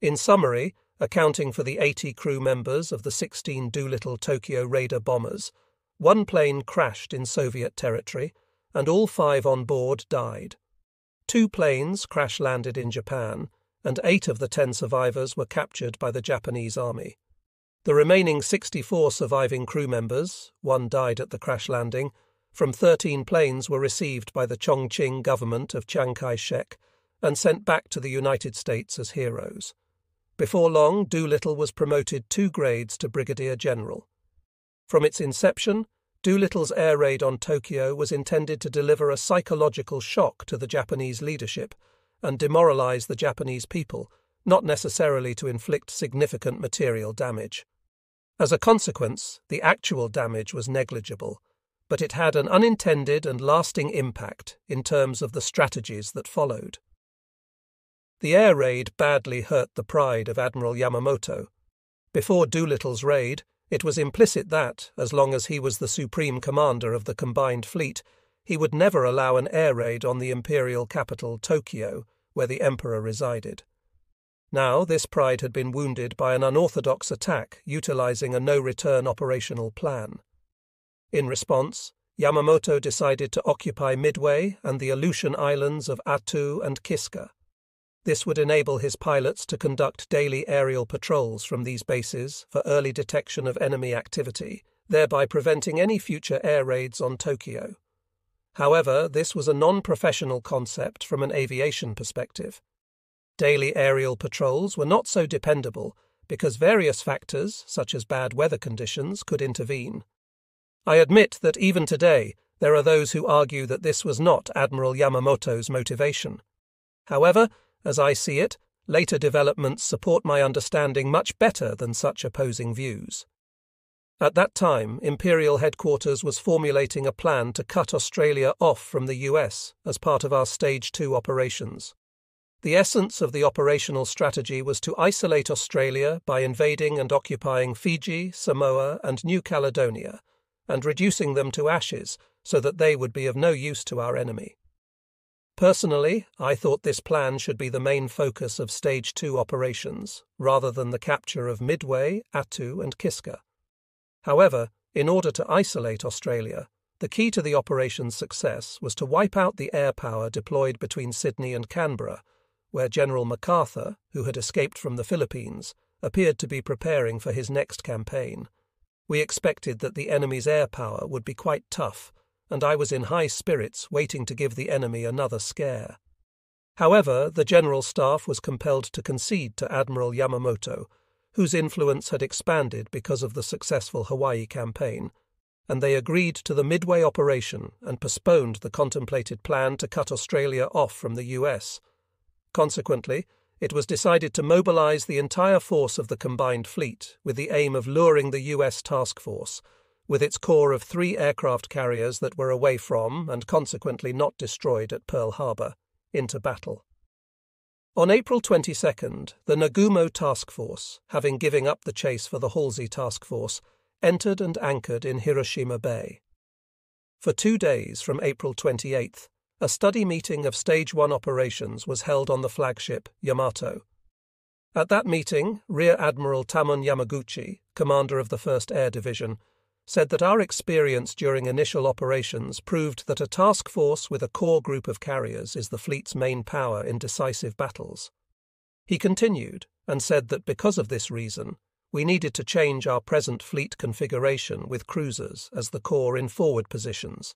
In summary, accounting for the 80 crew members of the 16 Doolittle Tokyo Raider bombers, one plane crashed in Soviet territory, and all 5 on board died. 2 planes crash-landed in Japan, and 8 of the 10 survivors were captured by the Japanese army. The remaining 64 surviving crew members, 1 died at the crash landing, from 13 planes were received by the Chongqing government of Chiang Kai-shek and sent back to the United States as heroes. Before long, Doolittle was promoted 2 grades to Brigadier General. From its inception, Doolittle's air raid on Tokyo was intended to deliver a psychological shock to the Japanese leadership and demoralize the Japanese people, not necessarily to inflict significant material damage. As a consequence, the actual damage was negligible, but it had an unintended and lasting impact in terms of the strategies that followed. The air raid badly hurt the pride of Admiral Yamamoto. Before Doolittle's raid, it was implicit that, as long as he was the supreme commander of the combined fleet, he would never allow an air raid on the imperial capital, Tokyo, where the emperor resided. Now this pride had been wounded by an unorthodox attack utilizing a no-return operational plan. In response, Yamamoto decided to occupy Midway and the Aleutian Islands of Attu and Kiska. This would enable his pilots to conduct daily aerial patrols from these bases for early detection of enemy activity, thereby preventing any future air raids on Tokyo. However, this was a non-professional concept from an aviation perspective. Daily aerial patrols were not so dependable because various factors, such as bad weather conditions, could intervene. I admit that even today there are those who argue that this was not Admiral Yamamoto's motivation. However, as I see it, later developments support my understanding much better than such opposing views. At that time, Imperial Headquarters was formulating a plan to cut Australia off from the US as part of our Stage 2 operations. The essence of the operational strategy was to isolate Australia by invading and occupying Fiji, Samoa, and New Caledonia, and reducing them to ashes so that they would be of no use to our enemy. Personally, I thought this plan should be the main focus of Stage 2 operations, rather than the capture of Midway, Attu, and Kiska. However, in order to isolate Australia, the key to the operation's success was to wipe out the air power deployed between Sydney and Canberra, where General MacArthur, who had escaped from the Philippines, appeared to be preparing for his next campaign. We expected that the enemy's air power would be quite tough, and I was in high spirits waiting to give the enemy another scare. However, the General Staff was compelled to concede to Admiral Yamamoto, whose influence had expanded because of the successful Hawaii campaign, and they agreed to the Midway operation and postponed the contemplated plan to cut Australia off from the US. Consequently, it was decided to mobilize the entire force of the combined fleet with the aim of luring the US task force, with its core of 3 aircraft carriers that were away from and consequently not destroyed at Pearl Harbor, into battle. On April 22nd, the Nagumo Task Force, having given up the chase for the Halsey Task Force, entered and anchored in Hiroshima Bay. For 2 days from April 28th, a study meeting of Stage 1 operations was held on the flagship Yamato. At that meeting, Rear Admiral Tamon Yamaguchi, commander of the 1st Air Division, said that our experience during initial operations proved that a task force with a core group of carriers is the fleet's main power in decisive battles. He continued and said that because of this reason, we needed to change our present fleet configuration with cruisers as the core in forward positions,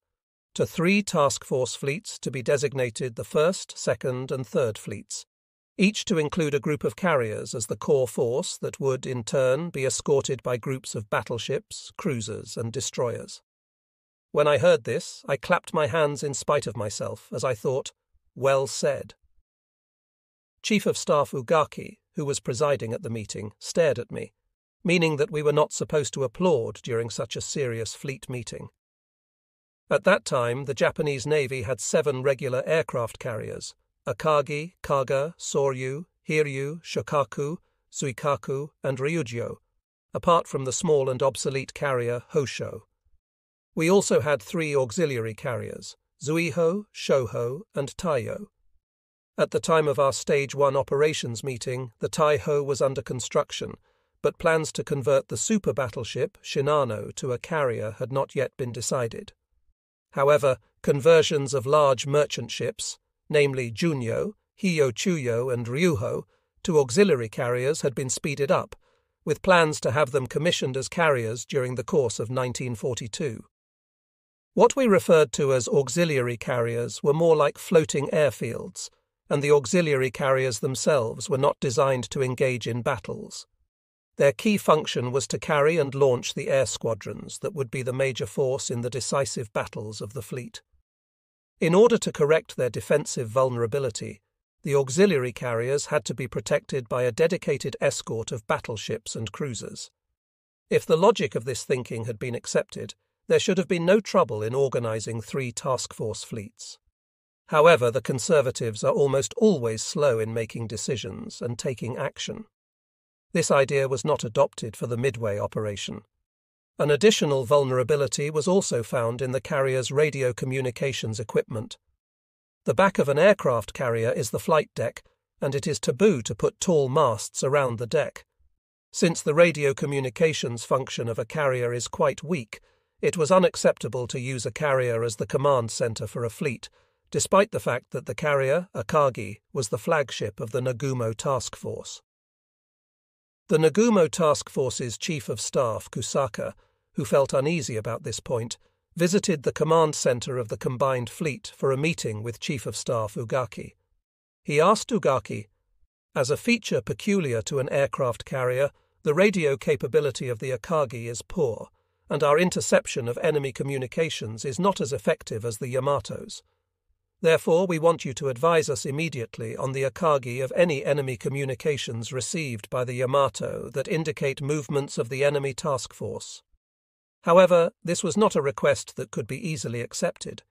to 3 task force fleets to be designated the 1st, 2nd, and 3rd fleets, each to include a group of carriers as the core force that would, in turn, be escorted by groups of battleships, cruisers, and destroyers. When I heard this, I clapped my hands in spite of myself, as I thought, well said. Chief of Staff Ugaki, who was presiding at the meeting, stared at me, meaning that we were not supposed to applaud during such a serious fleet meeting. At that time, the Japanese Navy had 7 regular aircraft carriers: Akagi, Kaga, Soryu, Hiryu, Shokaku, Suikaku, and Ryujo, apart from the small and obsolete carrier Hosho. We also had 3 auxiliary carriers, Zuiho, Shoho, and Taiyo. At the time of our Stage 1 operations meeting, the Taiho was under construction, but plans to convert the super battleship Shinano to a carrier had not yet been decided. However, conversions of large merchant ships, namely Junyo, Hiyo-Chuyo, and Ryuho, to auxiliary carriers had been speeded up, with plans to have them commissioned as carriers during the course of 1942. What we referred to as auxiliary carriers were more like floating airfields, and the auxiliary carriers themselves were not designed to engage in battles. Their key function was to carry and launch the air squadrons that would be the major force in the decisive battles of the fleet. In order to correct their defensive vulnerability, the auxiliary carriers had to be protected by a dedicated escort of battleships and cruisers. If the logic of this thinking had been accepted, there should have been no trouble in organizing 3 task force fleets. However, the Conservatives are almost always slow in making decisions and taking action. This idea was not adopted for the Midway operation. An additional vulnerability was also found in the carrier's radio communications equipment. The back of an aircraft carrier is the flight deck, and it is taboo to put tall masts around the deck. Since the radio communications function of a carrier is quite weak, it was unacceptable to use a carrier as the command center for a fleet, despite the fact that the carrier, Akagi, was the flagship of the Nagumo Task Force. The Nagumo Task Force's Chief of Staff, Kusaka, who felt uneasy about this point, visited the command center of the combined fleet for a meeting with Chief of Staff Ugaki. He asked Ugaki, "As a feature peculiar to an aircraft carrier, the radio capability of the Akagi is poor, and our interception of enemy communications is not as effective as the Yamato's. Therefore, we want you to advise us immediately on the Akagi of any enemy communications received by the Yamato that indicate movements of the enemy task force." However, this was not a request that could be easily accepted.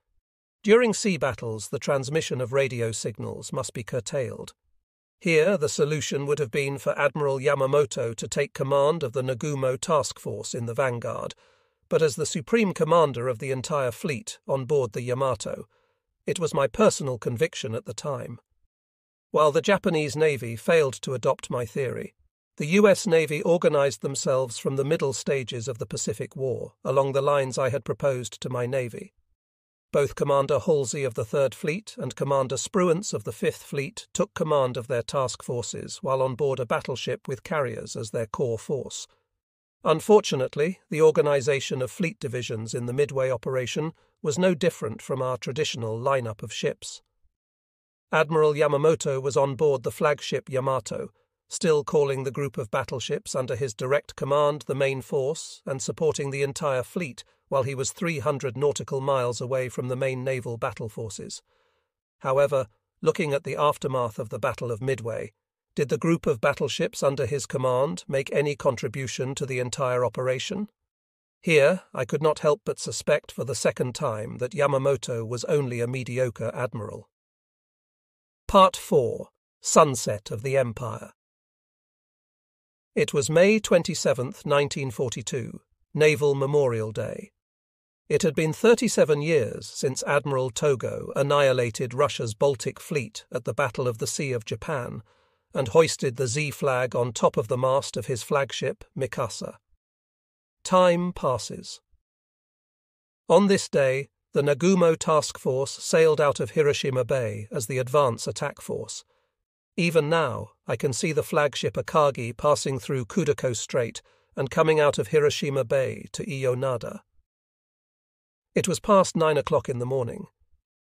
During sea battles, the transmission of radio signals must be curtailed. Here, the solution would have been for Admiral Yamamoto to take command of the Nagumo Task Force in the vanguard, but as the supreme commander of the entire fleet on board the Yamato, it was my personal conviction at the time. While the Japanese Navy failed to adopt my theory, the U.S. Navy organized themselves from the middle stages of the Pacific War along the lines I had proposed to my Navy. Both Commander Halsey of the Third Fleet and Commander Spruance of the Fifth Fleet took command of their task forces while on board a battleship with carriers as their core force. Unfortunately, the organization of fleet divisions in the Midway operation was no different from our traditional lineup of ships. Admiral Yamamoto was on board the flagship Yamato, still calling the group of battleships under his direct command the main force and supporting the entire fleet while he was 300 nautical miles away from the main naval battle forces. However, looking at the aftermath of the Battle of Midway, did the group of battleships under his command make any contribution to the entire operation? Here, I could not help but suspect for the second time that Yamamoto was only a mediocre admiral. Part 4. Sunset of the Empire. It was May 27, 1942, Naval Memorial Day. It had been 37 years since Admiral Togo annihilated Russia's Baltic fleet at the Battle of the Sea of Japan and hoisted the Z flag on top of the mast of his flagship, Mikasa. Time passes. On this day, the Nagumo Task Force sailed out of Hiroshima Bay as the advance attack force. Even now, I can see the flagship Akagi passing through Kudako Strait and coming out of Hiroshima Bay to Iyonada. It was past 9 o'clock in the morning.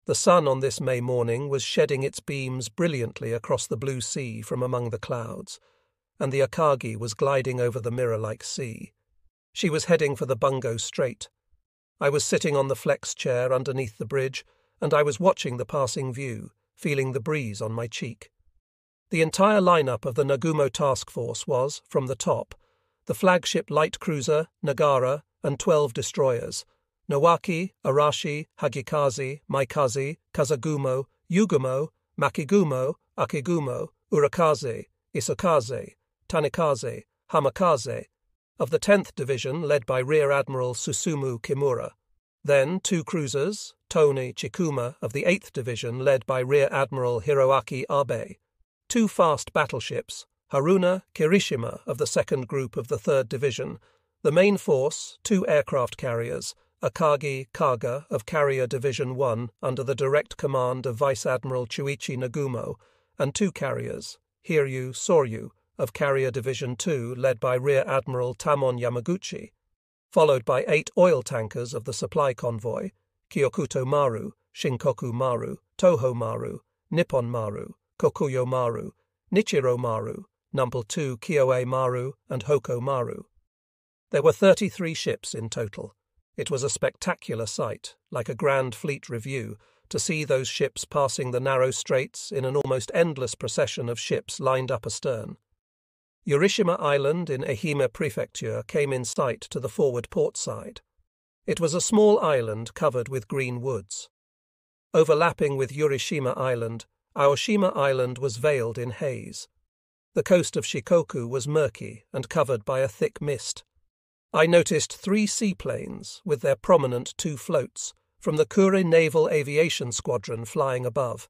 The sun on this May morning was shedding its beams brilliantly across the blue sea from among the clouds, and the Akagi was gliding over the mirror-like sea. She was heading for the Bungo Strait. I was sitting on the flex chair underneath the bridge, and I was watching the passing view, feeling the breeze on my cheek. The entire lineup of the Nagumo Task Force was, from the top, the flagship light cruiser, Nagara, and 12 destroyers, Nowaki, Arashi, Hagikaze, Maikaze, Kazagumo, Yugumo, Makigumo, Akigumo, Urakaze, Isokaze, Tanikaze, Hamakaze, of the 10th Division led by Rear Admiral Susumu Kimura. Then 2 cruisers, Tone Chikuma of the 8th Division led by Rear Admiral Hiroaki Abe. 2 fast battleships, Haruna, Kirishima of the 2nd Group of the 3rd Division, the main force, 2 aircraft carriers, Akagi Kaga of Carrier Division 1 under the direct command of Vice Admiral Chuichi Nagumo, and 2 carriers, Hiryu Soryu of Carrier Division 2 led by Rear Admiral Tamon Yamaguchi, followed by 8 oil tankers of the supply convoy, Kyokuto Maru, Shinkoku Maru, Toho Maru, Nippon Maru, Kokuyo Maru, Nichiro Maru, No. 2 Kyoei Maru, and Hoko Maru. There were 33 ships in total. It was a spectacular sight, like a grand fleet review, to see those ships passing the narrow straits in an almost endless procession of ships lined up astern. Yurishima Island in Ehime Prefecture came in sight to the forward port side. It was a small island covered with green woods. Overlapping with Yurishima Island, Aoshima Island was veiled in haze. The coast of Shikoku was murky and covered by a thick mist. I noticed 3 seaplanes with their prominent 2 floats from the Kure Naval Aviation Squadron flying above.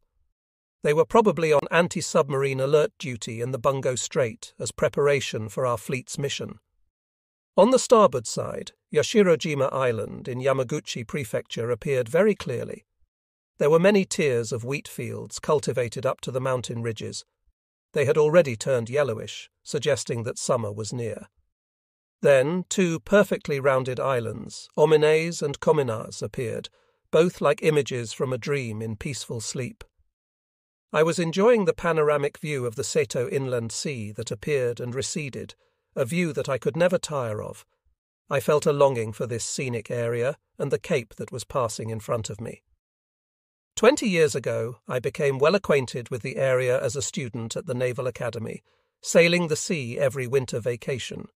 They were probably on anti-submarine alert duty in the Bungo Strait as preparation for our fleet's mission. On the starboard side, Yashirojima Island in Yamaguchi Prefecture appeared very clearly. There were many tiers of wheat fields cultivated up to the mountain ridges. They had already turned yellowish, suggesting that summer was near. Then 2 perfectly rounded islands, Omines and Kominas, appeared, both like images from a dream in peaceful sleep. I was enjoying the panoramic view of the Seto Inland Sea that appeared and receded, a view that I could never tire of. I felt a longing for this scenic area and the cape that was passing in front of me. 20 years ago, I became well acquainted with the area as a student at the Naval Academy, sailing the sea every winter vacation.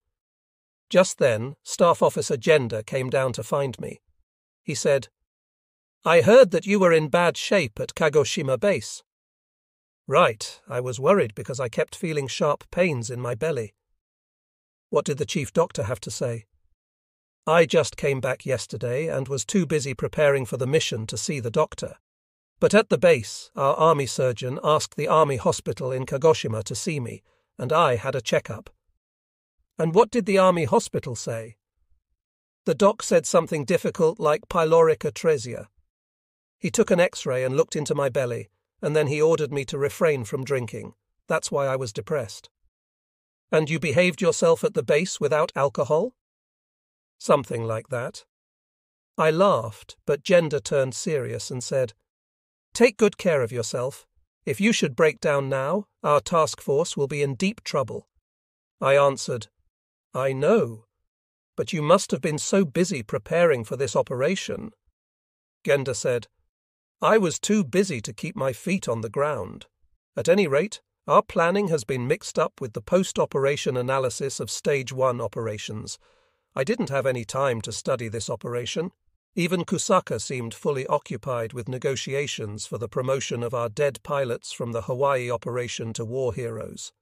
Just then, Staff Officer Gender came down to find me. He said, "I heard that you were in bad shape at Kagoshima Base." Right, I was worried because I kept feeling sharp pains in my belly. What did the chief doctor have to say? I just came back yesterday and was too busy preparing for the mission to see the doctor. But at the base, our army surgeon asked the army hospital in Kagoshima to see me, and I had a checkup. And what did the army hospital say? The doc said something difficult like pyloric atresia. He took an X-ray and looked into my belly, and then he ordered me to refrain from drinking. That's why I was depressed. And you behaved yourself at the base without alcohol? Something like that. I laughed, but Gender turned serious and said, "Take good care of yourself. If you should break down now, our task force will be in deep trouble." I answered, "I know, but you must have been so busy preparing for this operation." Gender said, "I was too busy to keep my feet on the ground. At any rate, our planning has been mixed up with the post-operation analysis of Stage 1 operations. I didn't have any time to study this operation. Even Kusaka seemed fully occupied with negotiations for the promotion of our dead pilots from the Hawaii operation to war heroes."